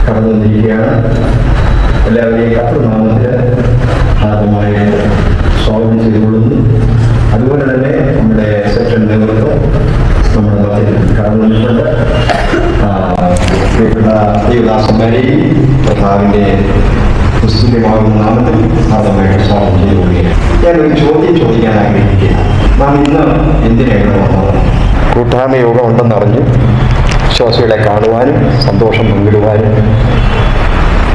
കടന്നു വന്നിരിക്കുകയാണ്. എല്ലാവരെയും കർത്തൃനാമത്തിൽ ആദ്യമായി സ്വാഗതം ചെയ്തുകൊള്ളുന്നു. അതുപോലെ തന്നെ നമ്മുടെ സെക്ഷൻ നേതൃത്വം നമ്മുടെ മധ്യത്തിൽ കടന്നു വന്നിട്ടുണ്ട്. പ്രിയപ്പെട്ട ദേവദാസന്മാരെയും കർത്താവിൻ്റെ ക്രിസ്തുല്യമാകുന്ന നാമത്തിൽ ആദ്യമായിട്ട് സ്വാഗതം ചെയ്തുകൊള്ളുകയാണ്. ഞാനൊരു ചോദ്യം ചോദിക്കാൻ ആഗ്രഹിക്കുകയാണ്. നാം ഇന്ന് എന്തിനാണ് വന്നത്? കൂട്ടായ്മ യോഗം ഉണ്ടെന്നറിഞ്ഞു വിശ്വാസികളെ കാണുവാനും സന്തോഷം പങ്കിടുവാനും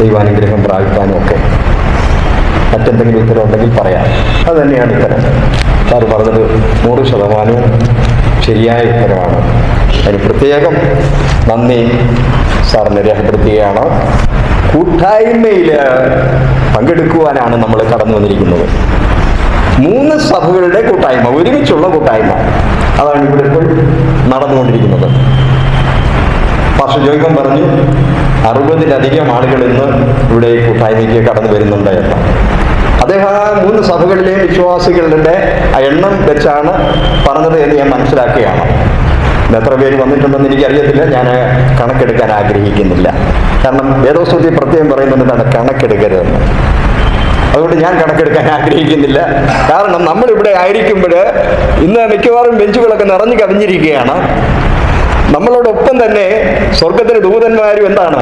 ദൈവാനുഗ്രഹം പ്രാപിക്കാനും ഒക്കെ. മറ്റെന്തെങ്കിലും ഉത്തരം ഉണ്ടെങ്കിൽ പറയാം. അത് തന്നെയാണ് ഉത്തരം. സാർ പറഞ്ഞത് 100% ശരിയായ ഉത്തരവാണ്. അതിന് പ്രത്യേകം നന്ദി സാറിന് രേഖപ്പെടുത്തുകയാണ്. കൂട്ടായ്മയിൽ പങ്കെടുക്കുവാനാണ് നമ്മൾ കടന്നു വന്നിരിക്കുന്നത്. 3 സഭകളുടെ കൂട്ടായ്മ, ഒരുമിച്ചുള്ള കൂട്ടായ്മ, അതാണ് ഇവിടെ ഇപ്പോൾ നടന്നുകൊണ്ടിരിക്കുന്നത്. പാസ്റ്റർ ജോയ്കൻ പറഞ്ഞു 60-ലധികം ആളുകൾ ഇന്ന് ഇവിടെ കൂട്ടായ്മയ്ക്ക് കടന്നു വരുന്നുണ്ട് എന്ന്. അദ്ദേഹം 3 സഭകളിലെ വിശ്വാസികളുടെ എണ്ണം വെച്ചാണ് പറഞ്ഞത് എന്ന് ഞാൻ മനസ്സിലാക്കുകയാണ്. എത്ര പേര് വന്നിട്ടുണ്ടെന്ന് എനിക്കറിയത്തില്ല. ഞാൻ കണക്കെടുക്കാൻ ആഗ്രഹിക്കുന്നില്ല. കാരണം വേദോസ്തുതിയിൽ പ്രത്യേകം പറയുന്നത് എന്താണ്? കണക്കെടുക്കരുതെന്ന്. അതുകൊണ്ട് ഞാൻ കണക്കെടുക്കാൻ ആഗ്രഹിക്കുന്നില്ല. കാരണം നമ്മളിവിടെ ആയിരിക്കുമ്പോൾ ഇന്ന് മിക്കവാറും ബെഞ്ചുകളൊക്കെ നിറഞ്ഞു കവിഞ്ഞിരിക്കുകയാണ്. നമ്മളോടൊപ്പം തന്നെ സ്വർഗത്തിലെ ദൂതന്മാരും എന്താണ്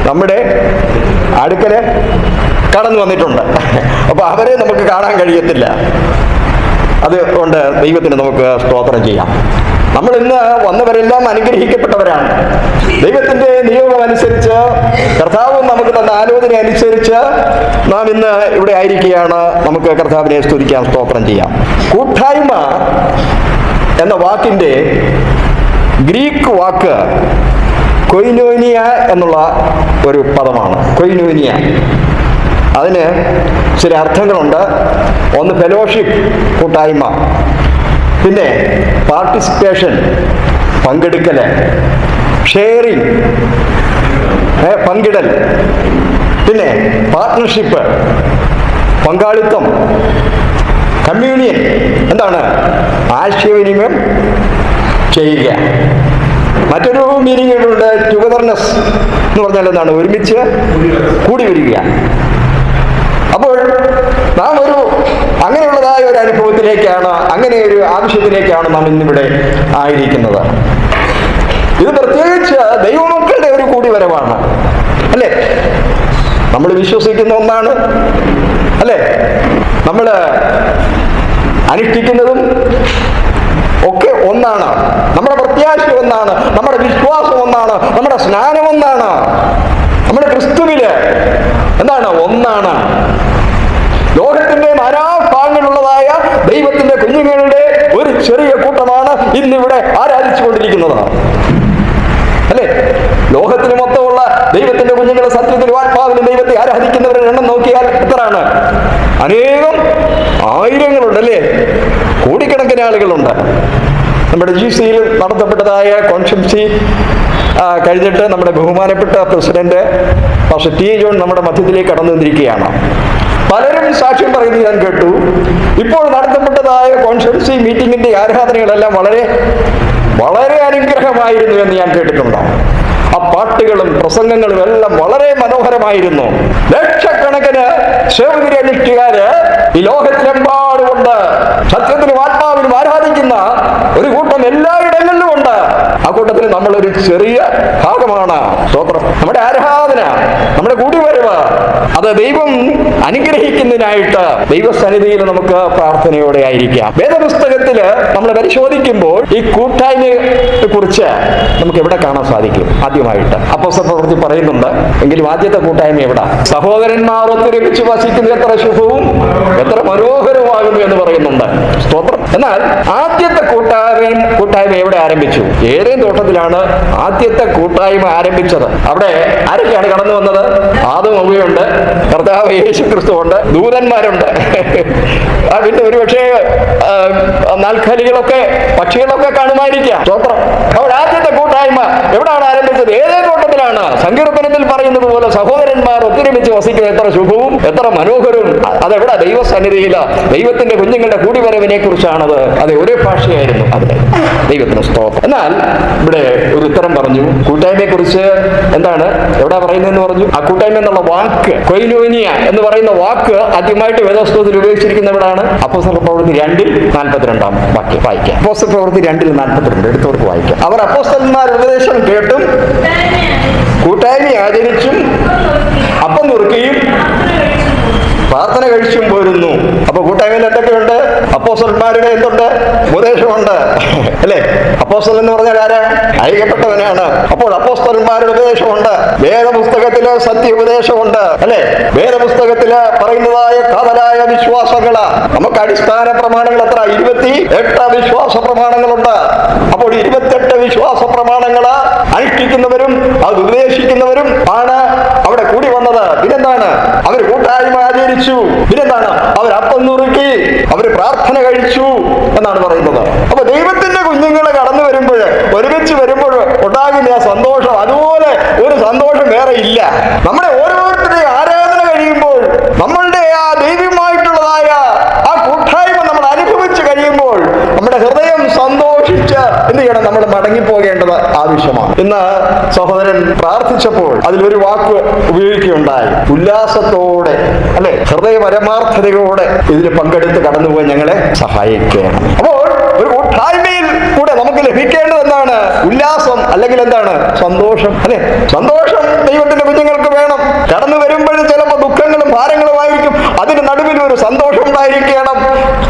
നമ്മുടെ അടുക്കല് കടന്നു വന്നിട്ടുണ്ട്. അപ്പൊ അവരെ നമുക്ക് കാണാൻ കഴിയത്തില്ല. അതുകൊണ്ട് ദൈവത്തിന് നമുക്ക് സ്തോത്രം ചെയ്യാം. നമ്മൾ ഇന്ന് വന്നവരെല്ലാം അനുഗ്രഹിക്കപ്പെട്ടവരാണ്. ദൈവത്തിന്റെ നിയോഗം അനുസരിച്ച്, കർത്താവ് നമുക്ക് തന്ന ആലോചന അനുസരിച്ച് നാം ഇന്ന് ഇവിടെ ആയിരിക്കുകയാണ്. നമുക്ക് കർത്താവിനെ സ്തുതിക്കാം, സ്തോത്രം ചെയ്യാം. കൂട്ടായ്മ എന്ന വാക്കിന്റെ ഗ്രീക്ക് വാക്ക് കൊയിനോനിയ എന്നുള്ള ഒരു പദമാണ്. കൊയിനോനിയ, അതിന് ചില അർത്ഥങ്ങളുണ്ട്. ഒന്ന് ഫെലോഷിപ്പ്, കൂട്ടായ്മ. പിന്നെ പാർട്ടിസിപ്പേഷൻ, പങ്കെടുക്കല്. ഷെയറിങ്, പങ്കിടൽ. പിന്നെ പാർട്ട്ണർഷിപ്പ്, പങ്കാളിത്തം. കമ്മ്യൂണിയൻ, എന്താണ്? ആശയവിനിമയം ചെയ്യുക. മറ്റൊരു മീനിങ്ങുകളുണ്ട്, ടുഗദർനെസ് എന്ന് പറഞ്ഞാൽ എന്താണ്? ഒരുമിച്ച് കൂടി വരിക. അപ്പോൾ നാം അങ്ങനെയുള്ളതായ ഒരു അനുഭവത്തിലേക്കാണ്, അങ്ങനെ ഒരു ആവശ്യത്തിലേക്കാണ് നാം ഇന്നിവിടെ ആയിരിക്കുന്നത്. ഇത് പ്രത്യേകിച്ച് ദൈവമക്കളുടെ ഒരു കൂടിവരവാണ്, അല്ലേ? നമ്മൾ വിശ്വസിക്കുന്ന ഒന്നാണ്, അല്ലേ? നമ്മൾ അനുഷ്ഠിക്കുന്നതും ഒക്കെ ഒന്നാണ്. നമ്മുടെ പ്രത്യാശ ഒന്നാണ്, നമ്മുടെ വിശ്വാസം ഒന്നാണ്, നമ്മുടെ സ്നാനം ഒന്നാണ്, നമ്മുടെ ക്രിസ്തുവില് എന്താണ്? ഒന്നാണ്. ലോകത്തിന്റെ നാനാഭാഗങ്ങളിലുള്ളതായ ദൈവത്തിന്റെ കുഞ്ഞുങ്ങളുടെ ഒരു ചെറിയ കൂട്ടമാണ് ഇന്നിവിടെ ആരാധിച്ചു കൊണ്ടിരിക്കുന്നത്, അല്ലേ? ലോകത്തിന് മൊത്തമുള്ള ദൈവത്തിന്റെ കുഞ്ഞുങ്ങളെ സത്യത്തിലും ആത്മാവിലും ദൈവത്തെ ആരാധിക്കുന്നവരുടെ എണ്ണം നോക്കിയാൽ എത്രയാണ്? അനേകം ആയിരങ്ങളുണ്ട്, അല്ലേ? കോടിക്കണക്കിന് ആളുകളുണ്ട്. നമ്മുടെ GCയിൽ നടത്തപ്പെട്ടതായ കോൺഫറൻസി കഴിഞ്ഞിട്ട് നമ്മുടെ ബഹുമാനപ്പെട്ട പ്രസിഡന്റ് പാസ്റ്റർ T. ജോൺ നമ്മുടെ മധ്യത്തിലേക്ക് കടന്നു വന്നിരിക്കുകയാണ്. പലരും സാക്ഷ്യം പറയുന്നത് ഞാൻ കേട്ടു. ഇപ്പോൾ നടത്തപ്പെട്ടതായ കോൺഫറൻസി മീറ്റിംഗിന്റെ ആരാധനകളെല്ലാം വളരെ വളരെ അനുഗ്രഹമായിരുന്നു എന്ന് ഞാൻ കേട്ടിട്ടുണ്ട്. ആ പാട്ടുകളും പ്രസംഗങ്ങളും എല്ലാം വളരെ മനോഹരമായിരുന്നു. ലക്ഷക്കണക്കിന് സേവകരനുഷ്ഠിക്കാര് ഈ ലോകത്തിലെമ്പാടുമുണ്ട്. സത്യത്തിലും ആത്മാവിലും ആരാധിക്കുന്ന ഒരു കൂട്ടം എല്ലായിടങ്ങളിലും ഉണ്ട്. ആ കൂട്ടത്തിൽ നമ്മളൊരു ചെറിയ ഭാഗമാണ്. സ്തോത്രം. നമ്മുടെ ആരാധന, നമ്മുടെ കൂടിവരവ്, അത് ദൈവം അനുഗ്രഹിക്കുന്നതിനായിട്ട് ദൈവസന്നിധിയിൽ നമുക്ക് പ്രാർത്ഥനയോടെ ആയിരിക്കാം. വേദപുസ്തകത്തില് നമ്മൾ പരിശോധിക്കുമ്പോൾ ഈ കൂട്ടായ്മയെ കുറിച്ച് നമുക്ക് എവിടെ കാണാൻ സാധിക്കും? ആദ്യമായിട്ട് അപ്പോസ്തലപ്രവൃത്തി പറയുന്നുണ്ട്. എങ്കിലും ആദ്യത്തെ കൂട്ടായ്മ എവിടെ? സഹോദരന്മാർ ഒത്തൊരുമിച്ച് വസിക്കുന്നത് എത്ര ശുഭവും എത്ര മനോഹരവുമാകുന്നു എന്ന് പറയുന്നുണ്ട്. സ്തോത്രം. എന്നാൽ ആദ്യത്തെ കൂട്ടായ്മ എവിടെ ആരംഭിച്ചു? ഏതേൻ തോട്ടത്തിലാണ് ആദ്യത്തെ കൂട്ടായ്മ ആരംഭിച്ചത്. അവിടെ ആരൊക്കെയാണ് കടന്നു വന്നത്? ആദം ഹവ്വയുണ്ട്, കർത്താവ് യേശു ക്രിസ്തുവുണ്ട്, ദൂതന്മാരുണ്ട്. പിന്നെ ഒരുപക്ഷെ നാൽക്കാലികളൊക്കെ പക്ഷികളൊക്കെ കാണുമായിരിക്കാം. സ്തോത്രം. അവിടെ ആദ്യത്തെ കൂട്ടായ്മ എവിടെയാണ് ആരംഭിച്ചത്? ഏതേൻ തോട്ടത്തിലാണ്. സങ്കീർത്തനത്തിൽ പറയുന്നത് പോലെ സഹോദരന്മാർ ഒത്തൊരുമിച്ച് വസിക്കുന്നത് എത്ര ശുഭവും എത്ര മനോഹരവും. അതെവിടെ? ദൈവസന്നിധിയില് ദൈവത്തിന്റെ കുഞ്ഞുങ്ങളുടെ കൂടിവരവിനെ കുറിച്ചാണത്. അത് ഒരേ ഭാഷയായിരുന്നു അവിടെ. ദൈവത്തിന് സ്തോത്രം. എന്നാൽ ഇവിടെ ഒരു ഉത്തരം പറഞ്ഞു. കൂട്ടായ്മയെ കുറിച്ച് എന്താണ്? എവിടെ പറയുന്നതെന്ന് പറഞ്ഞു? ആ കൂട്ടായ്മ എന്നുള്ള വാക്ക്, കൊയിനോനിയ എന്ന് പറയുന്ന വാക്ക് ആദ്യമായിട്ട് വേദപുസ്തകത്തിൽ ഉപയോഗിച്ചിരിക്കുന്ന എവിടാണ്? അപ്പോസ്തല പ്രവൃത്തി 2:42 വാക്യം വായിക്കാം. അപ്പോസ്തല പ്രവൃത്തി 2:42 എടുത്തവർക്ക് വായിക്കാം. അവർ അപ്പോസ്തലന്മാരുടെ ഉപദേശം കേട്ടും കൂട്ടായ്മ ആചരിച്ചും അപ്പം നുറുക്കിയും പ്രാർത്ഥന കഴിച്ചും പോരുന്നു. അപ്പൊ കൂട്ടായ്മയിൽ എന്തൊക്കെയുണ്ട്? അപ്പോസ്തലന്മാരുടെ എന്തുണ്ട്? ഉപദേശമുണ്ട്, അല്ലെ? അപ്പോസ്തലൻ എന്ന് പറഞ്ഞാൽ ആരാ? അയക്കപ്പെട്ടവനാണ്. അപ്പോൾ അപ്പോസ്തലന്മാരുടെ ഉപദേശമുണ്ട്, വേദപുസ്തകത്തില് സത്യ ഉപദേശമുണ്ട്, അല്ലെ? വേദപുസ്തകത്തില് പറയുന്നതായ കാതലായ വിശ്വാസങ്ങള്, നമുക്ക് അടിസ്ഥാന പ്രമാണങ്ങൾ എത്ര? 28 വിശ്വാസ പ്രമാണങ്ങളുണ്ട്. അപ്പോൾ 28 വിശ്വാസ പ്രമാണങ്ങള് അനുഷ്ഠിക്കുന്നവരും അത് ഉപദേശിക്കുന്നവരും ആണ് അവിടെ കൂടി വന്നത്. പിന്നെന്താണ്? അവർ കൂട്ടായ്മ ആചരിച്ചു. പിന്നെന്താണ്? അവർ അപ്പം നുറുക്കി, അവർ പ്രാർത്ഥന കഴിച്ചു എന്നാണ് പറയുന്നത്. അപ്പൊ ദൈവത്തിന്റെ കുഞ്ഞുങ്ങളെ കടന്നു വരുമ്പോൾ, ഒരുമിച്ച് വരുമ്പോൾ ഉണ്ടാകുന്ന ആ സന്തോഷം, അതുപോലെ ഒരു സന്തോഷം വേറെ ഇല്ല. നമ്മുടെ ഓരോരുത്തരുടെയും ആരാധന കഴിയുമ്പോൾ, നമ്മളുടെ ആ ദൈവമായിട്ടുള്ളതായ ആ കൂട്ടായ്മ നമ്മൾ അനുഭവിച്ച് കഴിയുമ്പോൾ നമ്മുടെ ഹൃദയം സന്തോഷിച്ച് എന്ത് ചെയ്യണം? നമ്മൾ മടങ്ങിപ്പോകേണ്ടത് ആവശ്യമാണ്. ഇന്ന് സഹോദരൻ പ്രാർത്ഥിച്ചപ്പോൾ അതിലൊരു വാക്ക് ഉപയോഗിക്കുകയുണ്ടായി, ഉല്ലാസത്തോടെ, അല്ലെ? ഹൃദയ പരമാർത്ഥതയോടെ ഇതിൽ പങ്കെടുത്ത് കടന്നുപോയി ഞങ്ങളെ സഹായിക്കണം. അപ്പോൾ ഒരു കൂട്ടായ്മയിൽ കൂടെ നമുക്ക് ലഭിക്കേണ്ടത് എന്താണ്? ഉല്ലാസം, അല്ലെങ്കിൽ എന്താണ്? സന്തോഷം, അല്ലെ? സന്തോഷം ദൈവത്തിന്റെ കുഞ്ഞുങ്ങൾക്ക് വേണം. കടന്നു വരുമ്പോൾ ചിലപ്പോൾ ദുഃഖങ്ങളും ഭാരങ്ങളുമായിരിക്കും, അതിന് നടുവിൽ ഒരു സന്തോഷം ഉണ്ടായിരിക്കണം.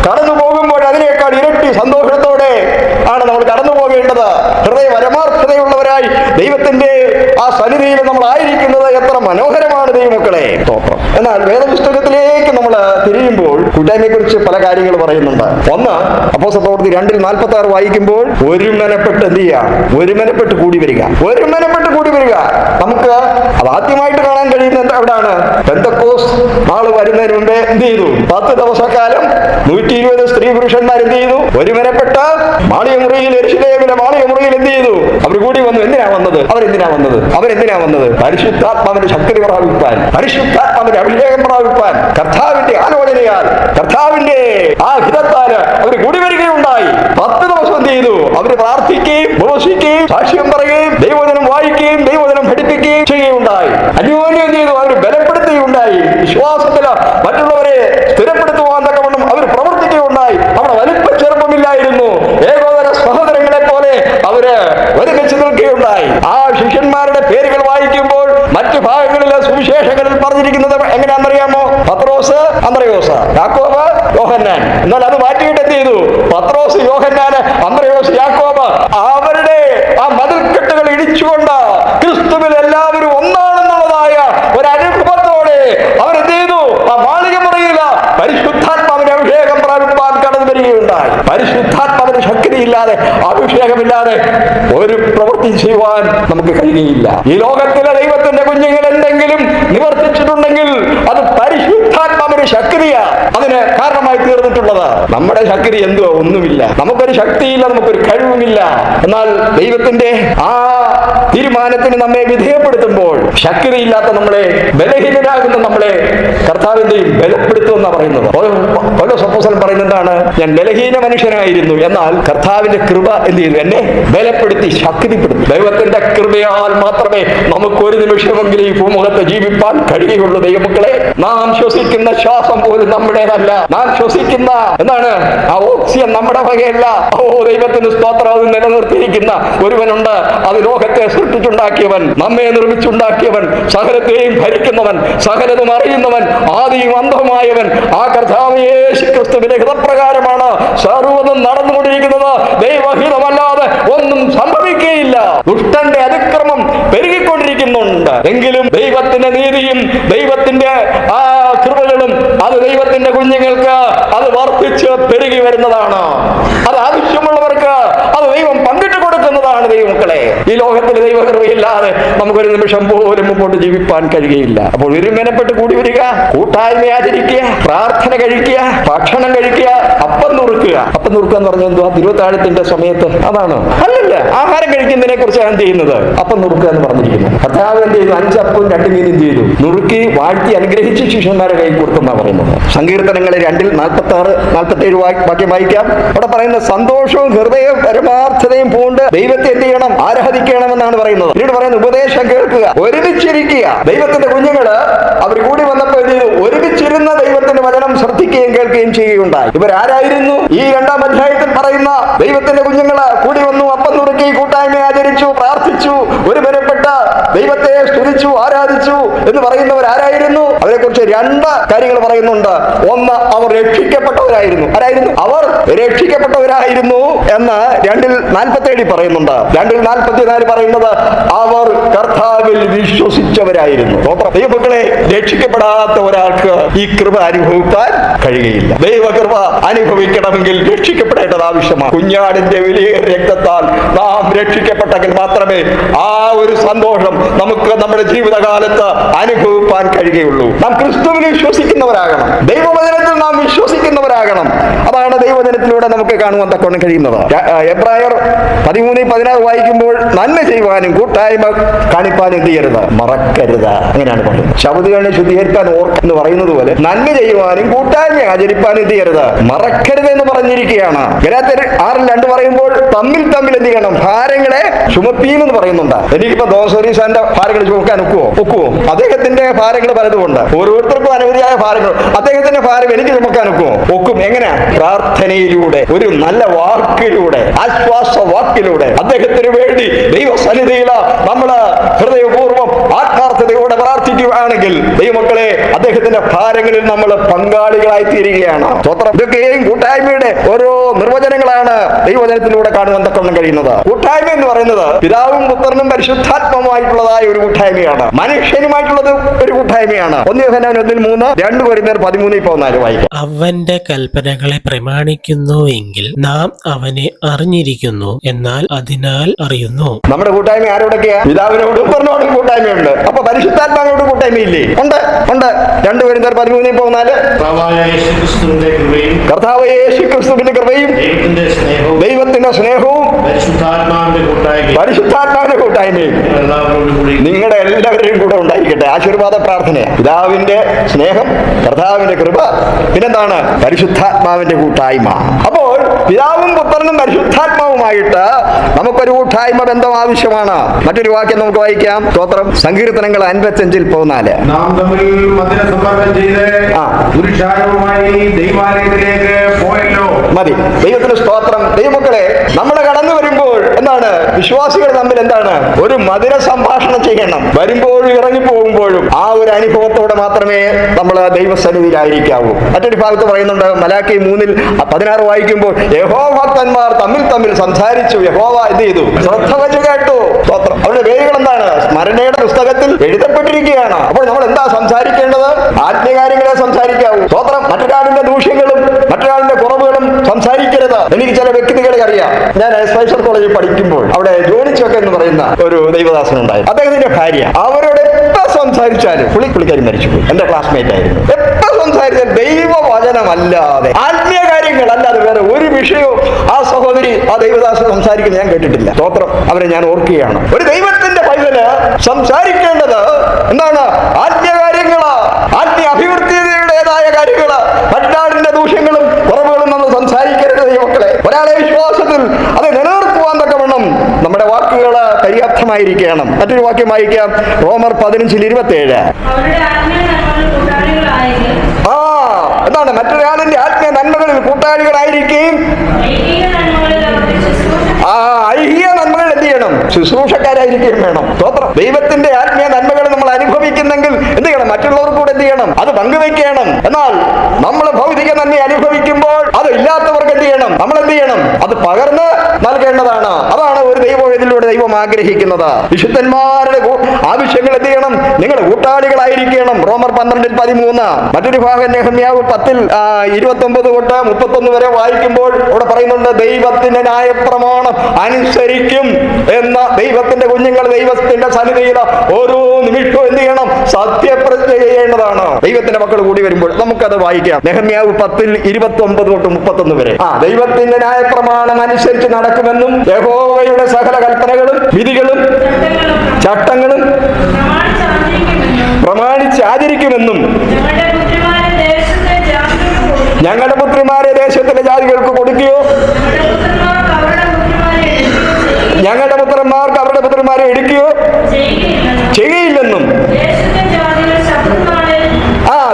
കടന്നു പോകുമ്പോൾ അതിനേക്കാൾ ഇരട്ടി സന്തോഷത്തോടെ ആണ് നമ്മൾ കടന്നു പോകേണ്ടത്. ഹൃദയ പരമാർത്ഥതയുള്ളവരായി ദൈവത്തിന്റെ ആ സന്നിധിയിൽ നമ്മൾ ആയിരിക്കുന്നത് എത്ര മനോഹരമാണ് ദൈവമക്കളെ. സ്തോത്രം. എന്നാൽ വേദപുസ്തകത്തിലേക്ക് നമ്മൾ തിരിയുമ്പോൾ കൂട്ടായ്മയെ കുറിച്ച് പല കാര്യങ്ങൾ പറയുന്നുണ്ട്. ഒന്ന്, അപ്പോസ്തല പ്രവൃത്തി 2:46 വായിക്കുമ്പോൾ ഒരുമനപ്പെട്ട് എന്ത് ചെയ്യുക? ഒരുമനപ്പെട്ട് കൂടി വരിക. ഒരുമനപ്പെട്ട് കൂടി വരിക. നമുക്ക് അത് ആദ്യമായിട്ട് കാണാൻ കഴിയുന്നത് എവിടാണ്? പെന്തക്കോസ്ത് നാള് വരുന്നതിന് മുമ്പേ എന്ത് ചെയ്തു? 10 ദിവസക്കാലം 120 സ്ത്രീ പുരുഷന്മാർ എന്ത് ചെയ്തു? ഒരുമനപ്പെട്ട് മാളികമുറിയിൽ, യെരൂശലേമിലെ മാളികമുറിയിൽ എന്ത് ചെയ്തു? അവർ കൂടി വന്നു. എന്തിനാ വന്നത്? അവരെന്തിനാ വന്നത്? പരിശുദ്ധാത്മാവിന്റെ ശക്തി പ്രാപിപ്പാൻ, പരിശുദ്ധാത്മാവിന്റെ അഭിഷേകം പ്രാപിപ്പാൻ, കർത്താവിന്റെ ആലോചനയാൽ, കർത്താവിന്റെ ആ ഹിതത്താൽ അവർ കൂടി വരികയുണ്ടായി. 10 ദിവസം എന്ത് ചെയ്തു? അവർ പ്രാർത്ഥിക്കുകയും ഉപവസിക്കുകയും സാക്ഷ്യം പറയുകയും ദൈവവചനം വായിക്കുകയും ദൈവവചനം പഠിപ്പിക്കുകയും ചെയ്യുകയുണ്ടായി. അന്യോന്യം എന്ത് ചെയ്തു? അവർ ബലപ്പെടുത്തുകയുണ്ടായി. വിശ്വാസത്തില് മറ്റുള്ളവരെ സ്ഥിരപ്പെടുത്തുവാൻ തക്കവണ്ണം അവർ പ്രവർത്തിക്കുകയുണ്ടായി. അവിടെ വലിപ്പ ചെറുപ്പമില്ലായിരുന്നു. ഏകോദര സഹോദരങ്ങളെ പോലെ അവര് ഒരുമിച്ച് നിൽക്കുകയുണ്ടായി. ആ ശിഷ്യന്മാരുടെ പേരുകൾ വായിക്കുമ്പോൾ മറ്റു ഭാഗങ്ങളിലെ സുവിശേഷങ്ങളിൽ പറഞ്ഞിരിക്കുന്നത് എങ്ങനെയാണെന്നറിയാമോ? പത്രോസ്, അന്ത്രയോസ്, യാക്കോബ്, യോഹന്നാൻ. എന്നാൽ അത് മാറ്റിയിട്ട് എന്ത് ചെയ്തു? പത്രോസ്, യോഹന്നാന്, അന്ത്രയോസ്, യാക്കോബ് അവരുടെ ആ മതിൽക്കെട്ടുകൾ ഇടിച്ചുകൊണ്ട് ക്രിസ്തുവിൽ എല്ലാവരും ഒന്നാണെന്നുള്ളതായ ഒരു അനുഭവത്തോടെ അവരെന്ത് ചെയ്തു? ആ മാളികമുറിയിൽ പരിശുദ്ധാത്മാവിന്റെ അഭിഷേകം പ്രാപിപ്പാൻ കടന്നു വരികയുണ്ടായി. പരിശുദ്ധാത്മാവിന്റെ ശക്തിയില്ലാതെ, അഭിഷേകമില്ലാതെ ഒരു പ്രവൃത്തി ചെയ്യുവാൻ നമുക്ക് കഴിയുകയില്ല. ഈ ലോകത്തിലെ ദൈവത്തിന്റെ കുഞ്ഞുങ്ങൾ എന്തെങ്കിലും നിവർത്തിച്ചിട്ടുണ്ടെങ്കിൽ അത് പരിശുദ്ധാത്മാവിന്റെ ശക്തിയാ അതിന് കാരണമായി തീർന്നിട്ടുള്ളത്. നമ്മുടെ ശക്തി എന്തുവാ? ഒന്നുമില്ല. നമുക്കൊരു ശക്തിയില്ല, നമുക്കൊരു കഴിവുമില്ല. എന്നാൽ ദൈവത്തിന്റെ ആ തീരുമാനത്തിന് നമ്മെ വിധേയപ്പെടുത്തുമ്പോൾ ശക്തിയില്ലാത്ത നമ്മളെ, ബലഹീനരാകുന്ന നമ്മളെ കർത്താവിന്റെയും ബലപ്പെടുത്തുമെന്നാണ് പറയുന്നത്. പൗലോസ് അപ്പോസ്തലൻ പറയുന്നത് എന്താണ്? ഞാൻ ബലഹീന മനുഷ്യനായിരുന്നു, എന്നാൽ കർത്താവിന്റെ കൃപ എന്ത് ചെയ്തു? എന്നെ ബലപ്പെടുത്തി, ശക്തിപ്പെടുത്തി. ദൈവത്തിന്റെ കൃപയാൽ മാത്രമേ നമുക്ക് ഒരു നിമിഷമെങ്കിലും ഈ ഭൂമുഖത്ത് ജീവിപ്പാൻ കഴിയുള്ളൂ. ദൈവമക്കളെ, നാം ശ്വസിക്കുന്ന ശ്വാസം പോലും നമ്മുടേതല്ല. നാം ശ്വസിക്കുന്ന എന്താണ്? ആ ഓക്സിജൻ നമ്മുടെ വകയല്ല. ദൈവത്തിന് സ്തോത്രം. അത് നിലനിർത്തിയിരിക്കുന്ന ഒരുവനുണ്ട്. അത് ലോകത്തെ സൃഷ്ടിച്ചുണ്ടാക്കിയവൻ, നമ്മെ നിർമ്മിച്ചുണ്ടാക്കിയവൻ, സകലത്തെയും ഭരിക്കുന്നവൻ, സകലതും അറിയുന്നവൻ, ആദിയും അന്തവുമായവൻ. ആ കർത്താവ് യേശു ക്രിസ്തുവിന്റെ ഹിതപ്രകാരമാണ് സർവ്വതും നടന്നുകൊണ്ടിരിക്കുന്നത്. ദൈവഹിതമല്ലാതെ ഒന്നും സംഭവിക്കുകയില്ല. ദുഷ്ടന്റെ അതിക്രമം പെരുകിക്കൊണ്ടിരിക്കുന്നുണ്ട്. എങ്കിലും ദൈവത്തിന്റെ നീതിയും ദൈവത്തിന്റെ ആ കൃപകളും അത് ദൈവത്തിന്റെ കുഞ്ഞുങ്ങൾക്ക് അത് വർദ്ധിച്ച് പെരുകി വരുന്നതാണ്. അത് ആവശ്യമുള്ളവർക്ക് അത് ദൈവം പങ്കിട്ട് കൊടുക്കുന്നതാണ്. ദൈവമക്കളെ, ഈ ലോകത്തിൽ ദൈവകൃപയില്ലാതെ നമുക്കൊരു നിമിഷം പോലും മുമ്പോട്ട് ജീവിപ്പാൻ കഴിയുകയില്ല. അപ്പോൾ ഒരുമനപ്പെട്ട് കൂടി വരിക, കൂട്ടായ്മ ആചരിക്കുക, പ്രാർത്ഥന കഴിക്കുക, ഭക്ഷണം കഴിക്കുക, അപ്പം നുറുക്കുക. അപ്പം നുറുക്കുക എന്ന് പറഞ്ഞാൽ എന്തുവാ? തിരുവത്താഴത്തിന്റെ സമയത്ത് അതാണ്? അല്ലല്ല, ആഹാരം കഴിക്കുന്നതിനെ കുറിച്ചാണ് എന്ത് ചെയ്യുന്നത്? അപ്പം നുറുക്കുക എന്ന് പറഞ്ഞിരിക്കുന്നത്. കർത്താവ് എന്ത് ചെയ്തു? ചെയ്തു? 5 അപ്പവും 2 മീനും ചെയ്തു, നുറുക്കി വാഴ്ത്തി അനുഗ്രഹിച്ച് ശിഷ്യന്മാരെ കൈ കൊടുത്തെന്നാ പറയുന്നത്. സങ്കീർത്തനങ്ങൾ 2:46-47 വാക്യം വായിക്കാം. അവിടെ പറയുന്നത് സന്തോഷവും ഹൃദയവും പരമാർത്ഥതയും പൂണ്ട് ദൈവത്തെ എന്ത് ചെയ്യണം? ആരാധിക്കണമെന്നാണ് പറയുന്നത്. പിന്നീട് പറയുന്നത് ഉപദേശം കേൾക്കുക, ഒരുമിച്ചിരിക്കുക. ദൈവത്തിന്റെ കുഞ്ഞുങ്ങള് അവർ കൂടി വന്നപ്പോൾ എന്ത് ചെയ്തു? ഒരുമിച്ചിരുന്ന ദൈവത്തിന്റെ വചനം ശ്രദ്ധിക്കുകയും കേൾക്കുകയും ചെയ്യുകയുണ്ടായി. ഇവരാരായിരുന്നു? ഈ 2-ാം അധ്യായത്തിൽ പറയുന്ന ദൈവത്തിന്റെ കുഞ്ഞുങ്ങള് കൂടി വന്നു, അപ്പം നുറുക്കി, കൂട്ടായ്മ ആചരിച്ചു, പ്രാർത്ഥിച്ചു, ഒരുമനപ്പെട്ട ദൈവത്തെ സ്തുതിച്ചു, ആരാധിച്ചു എന്ന് പറയുന്നവരാരായിരുന്നു? അവരെ കുറിച്ച് 2 കാര്യങ്ങൾ പറയുന്നുണ്ട്. ഒന്ന്, അവർ രക്ഷിക്കപ്പെട്ടവരായിരുന്നു. ആരായിരുന്നു? അവർ രക്ഷിക്കപ്പെട്ടവരായിരുന്നു എന്ന് 2:47 പറയുന്നുണ്ട്. 2:44 പറയുന്നത് അവർ കർത്താവിൽ വിശ്വസിച്ചവരായിരുന്നു. ദൈവമക്കളെ, രക്ഷിക്കപ്പെടാത്ത ഒരാൾക്ക് ഈ കൃപ അനുഭവിക്കാൻ കഴിയുകയില്ല. ദൈവകൃപ അനുഭവിക്കണമെങ്കിൽ രക്ഷിക്കപ്പെടേണ്ടത് ആവശ്യമാണ്. കുഞ്ഞാടിന്റെ വലിയ രക്തത്താൽ നാം രക്ഷിക്കപ്പെട്ടെങ്കിൽ മാത്രമേ ആ ഒരു സന്തോഷം നമുക്ക് നമ്മുടെ ജീവിതകാലത്ത് അനുഭവിക്കാൻ കഴിയുകയുള്ളൂ. നാം ക്രിസ്തുവിൽ വിശ്വസിക്കുന്നവരാകണം, ദൈവവചനത്തിൽ നാം വിശ്വസിക്കുന്നവരാകണം. അതാണ് ദൈവവചനത്തിലൂടെ നമുക്ക് കാണുവാൻ തക്കവണ്ണം കഴിയുന്നത്. എബ്രായർ 13:16 വായിക്കുമ്പോൾ നന്മ ചെയ്യുവാനും കൂട്ടായ്മ കാണിപ്പാനും എന്ത് ചെയ്യരുത്? മറക്കരുത്. അങ്ങനെയാണ് പറയുന്നത്. ശബ്ദങ്ങളെ ശുദ്ധീകരിക്കാൻ ഓർക്കെന്ന് പറയുന്നത് പോലെ നന്മ ചെയ്യുവാനും കൂട്ടായ്മ ആചരിപ്പാനും എന്ത് ചെയ്യരുത്? മറക്കരുത് എന്ന് പറഞ്ഞിരിക്കുകയാണ്. ഗലാത്യർ 6:2 പറയുമ്പോൾ തമ്മിൽ എന്ത് ചെയ്യണം? ഭാരങ്ങളെ ചുമപ്പീന്ന് പറയുന്നുണ്ട്. എനിക്കിപ്പോ ദോസോരീസാന്റെ ഭാരങ്ങൾ ചുമക്കാൻ ഒക്കുവോ? അദ്ദേഹത്തിന്റെ ഭാരങ്ങൾ പലതുകൊണ്ട്, ഓരോരുത്തർക്കും അനവധിയായ ഭാരങ്ങൾ. അദ്ദേഹത്തിന്റെ ഭാരം എനിക്ക് ചുമക്കാൻ ഒക്കും. എങ്ങനെയാ? പ്രാർത്ഥനയിലൂടെ, ഒരു നല്ല വാക്കിലൂടെ, ആശ്വാസ വാക്കിലൂടെ അദ്ദേഹത്തിന് വേണ്ടി ദൈവസന്നിധിയിൽ നമ്മള് ഹൃദയപൂർവ്വം ആത്മാർത്ഥതയോടെ പ്രാർത്ഥിക്കുകയാണെങ്കിൽ ദൈവമക്കളെ, അദ്ദേഹത്തിന്റെ ഭാരങ്ങളിൽ നമ്മൾ പങ്കാളികളായി തീരുകയാണ്. ഇതൊക്കെയും കൂട്ടായ്മയുടെ ഓരോ നിർവചനങ്ങളാണ് ദൈവവചനത്തിലൂടെ കാണുവാൻ തക്കവണ്ണം കഴിയുന്നത്. കൂട്ടായ്മ എന്ന് പറയുന്നത് പിതാവും പുത്രനും പരിശുദ്ധാത്മാവുമായിട്ടുള്ളതായ ഒരു കൂട്ടായ്മയാണ്. മനുഷ്യനുമായിട്ടുള്ളത് ഒരു കൂട്ടായ്മയാണ്. 1 യോഹന്നാൻ 1:3, 2 കൊരിന്ത്യർ 13:14 വായിക്കാം. അവന്റെ കൽപ്പനകളെ പ്രമാണിക്കുന്നു എങ്കിൽ നാം അവനെ അറിഞ്ഞിരിക്കുന്നു, എന്നാൽ അതിനാൽ അറിയുന്നു. നമ്മുടെ കൂട്ടായ്മ ആരോടൊക്കെയാ? പിതാവിനോടും പുത്രനോടും കൂട്ടായ്മയുണ്ട്. അപ്പൊ പരിശുദ്ധാത്മാവിനോട് കൂട്ടായ്മയില്ലേ? ഉണ്ട്. 2 കൊരിന്ത്യർ 13:14 കർത്താവ് യേശുക്രിസ്തുവിന്റെ കൃപയും ദൈവത്തിന്റെ സ്നേഹവും പരിശുദ്ധാത്മാവിന്റെ കൂട്ടായ്മയും നിങ്ങളുടെ എല്ലാവരുടെയും കൂടെ ഉണ്ടായിരിക്കട്ടെ. ആശീർവാദ പ്രാർത്ഥന. പിതാവിന്റെ സ്നേഹം, കർത്താവിന്റെ കൃപ, പിന്നെന്താണ്? പരിശുദ്ധാത്മാവിന്റെ കൂട്ടായ്മ. അപ്പോൾ പിതാവും പുത്രനും പരിശുദ്ധാത്മാവുമായിട്ട് നമുക്കൊരു കൂട്ടായ്മ ബന്ധം ആവശ്യമാണ്. മറ്റൊരു വാക്യം നമുക്ക് വായിക്കാം. സ്തോത്രം. സങ്കീർത്തനങ്ങൾ 55:14 നാം തമ്മിൽ മധുരസമ്പർക്കം ചെയ്ത് പുരുഷാരവുമായി ദൈവാലയത്തിലേക്ക് പോയല്ലോ. മതി. ദൈവത്തിന് സ്തോത്രം. ദൈവമക്കളെ, നമ്മൾ കടന്നു വരുമ്പോൾ എന്താണ്? വിശ്വാസികൾ തമ്മിൽ എന്താണ്? ഒരു മധുര സംഭാഷണം ചെയ്യണം. വരുമ്പോഴും ഇറങ്ങി പോകുമ്പോഴും ആ ഒരു അനുഭവത്തോടെ മാത്രമേ നമ്മൾ ദൈവസന്നിധിയിലായിരിക്കാവൂ. മറ്റൊരു ഭാഗത്ത് പറയുന്നുണ്ട്, മലാക്കി 3:16 വായിക്കുമ്പോൾ യഹോഭക്തന്മാർ തമ്മിൽ സംസാരിച്ചു. യഹോവ എന്ത് ചെയ്തു? ശ്രദ്ധ വെച്ച് കേട്ടു. സ്തോത്രം. അവരുടെ പേരുകൾ എന്താണ്? സ്മരണയുടെ പുസ്തകത്തിൽ എഴുതപ്പെട്ടിരിക്കുകയാണ്. അപ്പോൾ നമ്മൾ എന്താ സംസാരിക്കേണ്ടത്? ആത്മീയകാര്യങ്ങളെ സംസാരിക്കാവൂ. സ്തോത്രം. മറ്റൊരാളിന്റെ ദൂഷ്യങ്ങളും മറ്റൊരാളിന്റെ കുറവുകളും സംസാരിക്കരുത്. എനിക്ക് ചില വ്യക്തികളെ അറിയാം. ഞാൻ സ്പൈസർ കോളേജിൽ പഠിക്കുമ്പോൾ അവിടെ ജോണിച്ചൊക്കെ എന്ന് പറയുന്ന ഒരു ദൈവദാസനുണ്ടായി. അദ്ദേഹത്തിന്റെ ഭാര്യ, അവരോട് എപ്പോ സംസാരിച്ചാലും പുള്ളിക്കാരി മരിച്ചുപോയി. എന്റെ ക്ലാസ്മേറ്റ് ആയിരുന്നു. എപ്പോ സംസാരിച്ചാൽ ദൈവവചനമല്ലാതെ, ആത്മീയ കാര്യങ്ങൾ അല്ലാതെ വേറെ ഒരു വിഷയവും ആ സഹോദരി, ആ ദൈവദാസൻ സംസാരിക്കുന്നത് ഞാൻ കേട്ടിട്ടില്ല. സ്തോത്രം. അവരെ ഞാൻ ഓർക്കുകയാണ്. ഒരു ദൈവത്തിന്റെ പൈതല് സംസാരിക്കേണ്ടത് എന്താണ്? ആത്മീയ കാര്യങ്ങള്, ആത്മീയ അഭിവൃദ്ധിയുടേതായ കാര്യങ്ങള്. മറ്റാളിന്റെ ദൂഷ്യങ്ങളും കുറവുകളും നമ്മൾ സംസാരിക്കരുത്. ദൈവമക്കളെ, ഒരാളെ വിശ്വാസത്തിൽ അത് നിലനിർത്തുവാൻ തക്കവണ്ണം നമ്മുടെ വാക്കുകള് പര്യാപ്തമായിരിക്കണം. മറ്റൊരു വാക്യം വായിക്കാം. റോമർ 15:27 എന്താണ്? മറ്റൊരാളിന്റെ ആത്മീയ നന്മകളിൽ കൂട്ടാളികളായിരിക്കുകയും ഐഹിക നന്മകൾ എന്ത് ചെയ്യണം? ശുശ്രൂഷക്കാരായിരിക്കുകയും വേണം. സ്തോത്രം. ദൈവത്തിന്റെ ആത്മീയ നന്മകൾ നമ്മൾ അനുഭവിക്കുന്നെങ്കിൽ എന്ത് ചെയ്യണം? മറ്റുള്ളവർക്ക് കൂടെ എന്ത് ചെയ്യണം? അത് പങ്കുവെക്കണം. എന്നാൽ നമ്മൾ ഭൗതിക നന്മ അനുഭവിക്കുമ്പോൾ അത് ഇല്ലാത്തവർക്ക് എന്ത് ചെയ്യണം? നമ്മൾ എന്ത് ചെയ്യണം? അത് പകർന്ന് നൽകേണ്ടതാണ്. അതാണ് ഒരു ദൈവവേദിയിലൂടെ ദൈവം ആഗ്രഹിക്കുന്നത്. വിശുദ്ധന്മാരുടെ ആവശ്യങ്ങൾ എന്ത് ചെയ്യണം? നിങ്ങൾ കൂട്ടാളികളായിരിക്കണം. റോമർ 12:13. മറ്റൊരു ഭാഗം നെഹമ്യാവ് 10:29-31 വരെ വായിക്കുമ്പോൾ അവിടെ പറയുന്നുണ്ട്, ദൈവത്തിന്റെ ന്യായപ്രമാണം അനുസരിക്കും എന്ന ദൈവത്തിന്റെ കുഞ്ഞുങ്ങൾ ദൈവത്തിന്റെ സന്നിധിയിൽ ഓരോ നിമിഷവും എന്ത് ചെയ്യണം? സത്യപ്രതിജ്ഞ ചെയ്യേണ്ടതാണ്. ദൈവത്തിന്റെ മക്കൾ കൂടി വരുമ്പോൾ നമുക്കത് വായിക്കാം. നെഹമ്യാവ് 10:29-31 വരെ. ദൈവത്തിന്റെ ന്യായപ്രമാണം അനുസരിച്ച് നടക്കുമെന്നും യഹോവയുടെ സകല കൽപ്പനകളും വിധികളും ചട്ടങ്ങളും ദേശത്തിലെ ജാതികൾക്ക് കൊടുക്കുകയോ ഞങ്ങളുടെ പുത്രന്മാർക്ക് അവരുടെ പുത്രന്മാരെ എടുക്കുകയോ ചെയ്യുകയില്ലെന്നും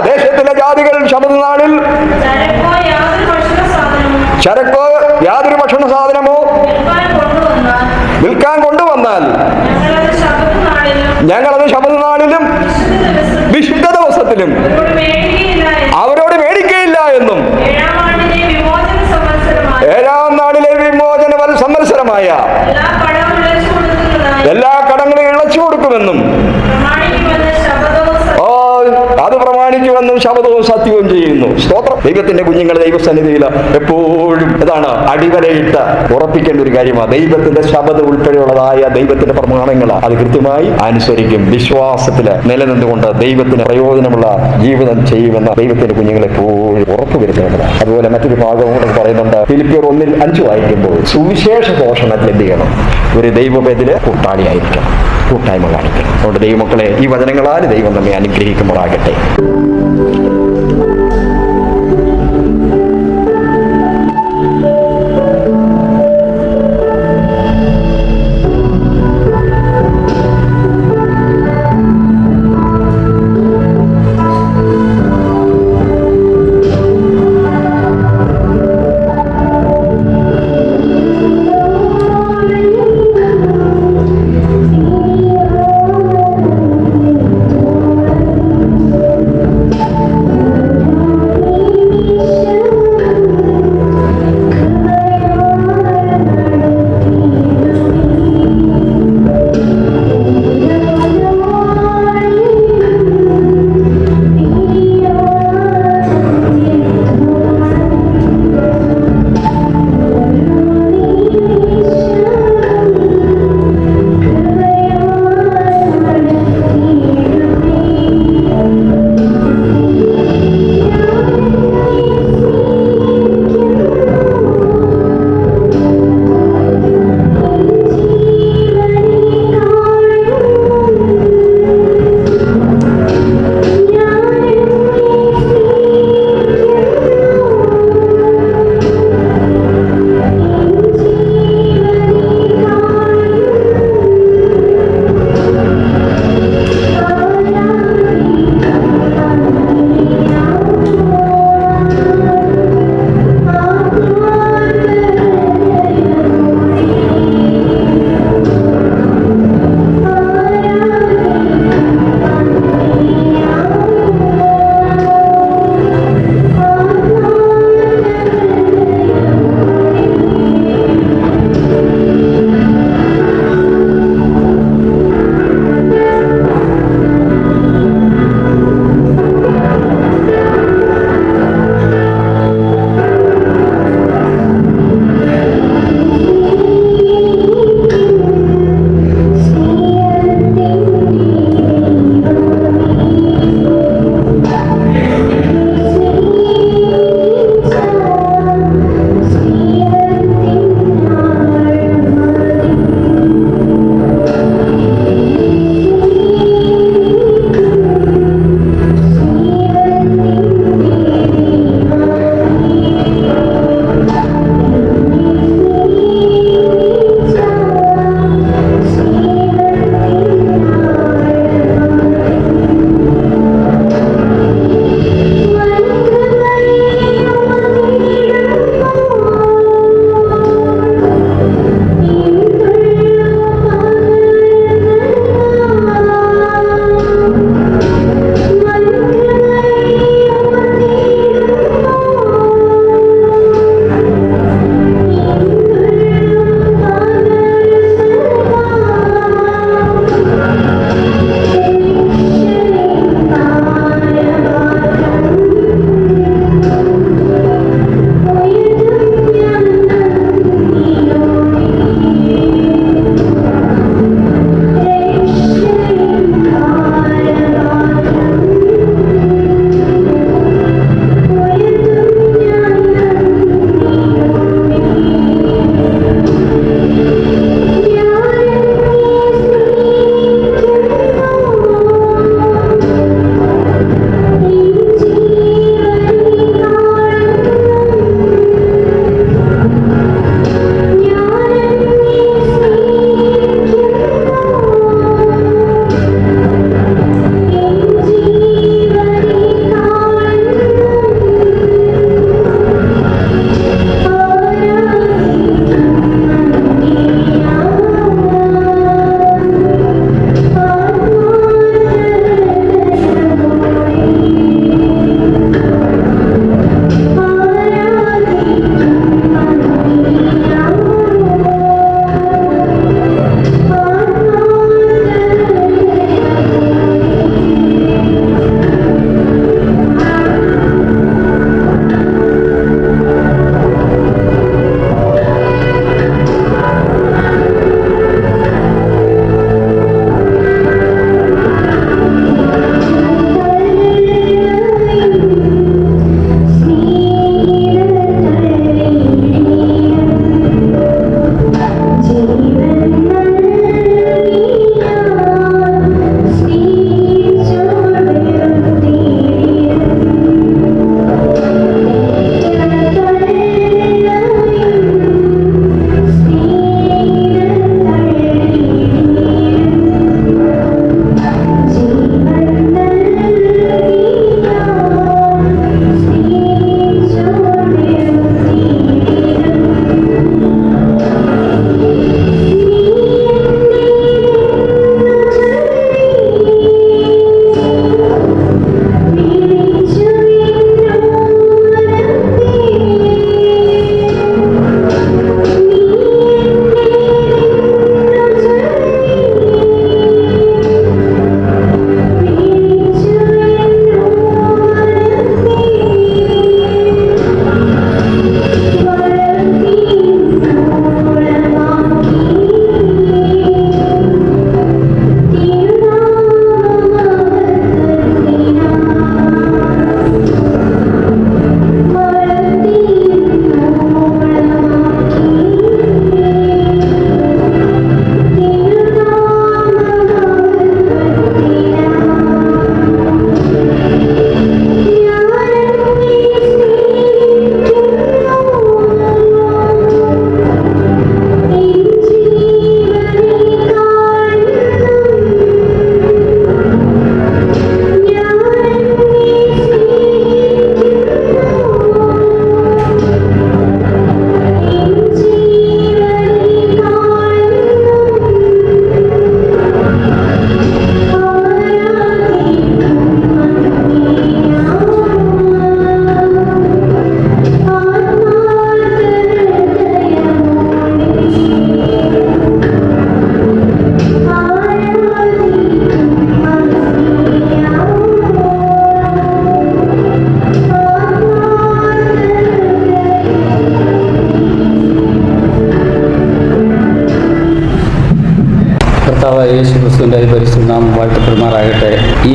ദേശത്തിലെ ജാതികൾ ശബദനാളിൽ ചരക്കോ യാതൊരു ഭക്ഷണ സാധനമോ വിൽക്കാൻ കൊണ്ടുവന്നാൽ ഞങ്ങളത് ശബദനാളിലും വിശുദ്ധ ദിവസത്തിലും അവരോട് മേടിക്കയില്ല എന്നും ഏഴാം നാളിലെ വിമോചന സംവത്സരമായ എല്ലാ കടങ്ങളും ഇളച്ചു കൊടുക്കുമെന്നും അത് പ്രമാണിക്കുമെന്നും ശബദവും സത്യവും ചെയ്യുന്നു. സ്തോത്രം. ദൈവത്തിന്റെ കുഞ്ഞുങ്ങൾ ദൈവസന്നിധിയിൽ എപ്പോഴും ഇതാണ് അടിവരയിട്ട് ഉറപ്പിക്കേണ്ട ഒരു കാര്യമാണ്. ദൈവത്തിന്റെ ശബദം ഉൾപ്പെടെയുള്ളതായ ദൈവത്തിന്റെ പ്രമാണങ്ങൾ അത് കൃത്യമായി അനുസരിക്കും. വിശ്വാസത്തിൽ നിലനിന്നുകൊണ്ട് ദൈവത്തിന് പ്രയോജനമുള്ള ജീവിതം ചെയ്യുമെന്ന് ദൈവത്തിന്റെ കുഞ്ഞുങ്ങൾ എപ്പോഴും ഉറപ്പുവരുത്തേണ്ടത്. അതുപോലെ മറ്റൊരു ഭാഗം കൂടെ പറയുന്നുണ്ട്. ഫിലിപ്പിയർ 1:5 വായിക്കുമ്പോൾ സുവിശേഷ ഘോഷണത്തിൽ എന്ത് ചെയ്യണം? ഒരു ദൈവവേദില് കൂട്ടാളിയായിരിക്കണം, കൂട്ടായ്മ കാണിക്കണം. അതുകൊണ്ട് ദൈവമക്കളെ, ഈ വചനങ്ങളാൽ ദൈവം നമ്മെ അനുഗ്രഹിക്കുമ്പോഴാകട്ടെ.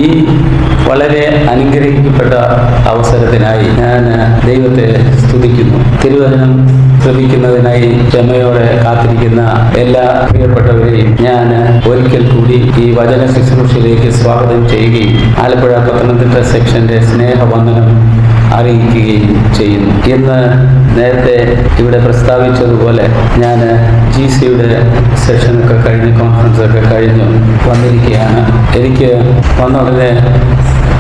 ഈ വളരെ അനുഗ്രഹിക്കപ്പെട്ട അവസരത്തിനായി ഞാൻ ദൈവത്തെ സ്തുതിക്കുന്നു. തിരുവചനം ശ്രമിക്കുന്നതിനായി ക്ഷമയോടെ കാത്തിരിക്കുന്ന എല്ലാ പ്രിയപ്പെട്ടവരെയും ഞാൻ ഒരിക്കൽ കൂടി ഈ വചന ശുശ്രൂഷയിലേക്ക് സ്വാഗതം ചെയ്യുകയും ആലപ്പുഴ പത്തനംതിട്ട സെക്ഷന്റെ സ്നേഹവന്ദനം അറിയിക്കുകയും ചെയ്യുന്നു. ഇന്ന് നേരത്തെ ഇവിടെ പ്രസ്താവിച്ചതുപോലെ ഞാൻ GCയുടെ സെഷനൊക്കെ കഴിഞ്ഞ് കോൺഫറൻസൊക്കെ കഴിഞ്ഞ് വന്നിരിക്കുകയാണ്. എനിക്ക് വന്ന ഉടനെ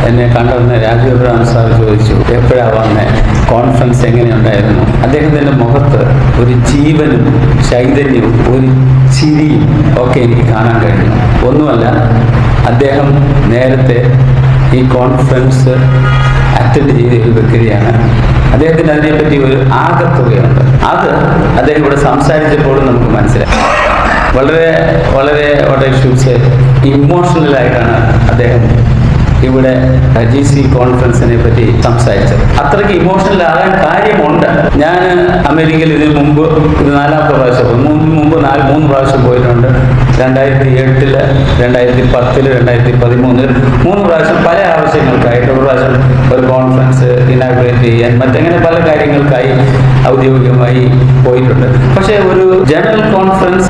എന്നെ കണ്ടുവന്ന് രാജീവ് അബ്രഹാം സാർ ചോദിച്ചു, എപ്പോഴാണ് വന്നേ, കോൺഫറൻസ് എങ്ങനെയുണ്ടായിരുന്നു? അദ്ദേഹത്തിൻ്റെ മുഖത്ത് ഒരു ജീവനും ചൈതന്യവും ഒരു ചിരിയും ഒക്കെ എനിക്ക് കാണാൻ കഴിഞ്ഞു. ഒന്നുമല്ല, അദ്ദേഹം നേരത്തെ ഈ കോൺഫറൻസ് അറ്റൻഡ് ചെയ്ത ഒരു വ്യക്തിയാണ്. അദ്ദേഹത്തിന് അതിനെപ്പറ്റി ഒരു ആകത്തുകയുണ്ട്. അത് അദ്ദേഹം ഇവിടെ സംസാരിച്ചപ്പോഴും നമുക്ക് മനസ്സിലായി. വളരെ വളരെ ഇമോഷണലായിട്ടാണ് അദ്ദേഹം ഇവിടെ GC കോൺഫറൻസിനെ പറ്റി സംസാരിച്ചത്. അത്രയ്ക്ക് ഇമോഷണൽ ആകാൻ കാര്യമുണ്ട്. ഞാൻ അമേരിക്കയിൽ ഇതിന് മുമ്പ് ഇത് 4ാമത്തെ പ്രാവശ്യം, മുമ്പ് 3 പ്രാവശ്യം പോയിട്ടുണ്ട്. 2008, 2010, 2013 3 പ്രാവശ്യം പല ആവശ്യങ്ങൾക്കായിട്ട്. ഒരു പ്രാവശ്യം ഒരു കോൺഫറൻസ് ഇനാഗുറേറ്റ് ചെയ്യാൻ, മറ്റങ്ങനെ പല കാര്യങ്ങൾക്കായി ഔദ്യോഗികമായി പോയിട്ടുണ്ട്. പക്ഷേ ഒരു ജനറൽ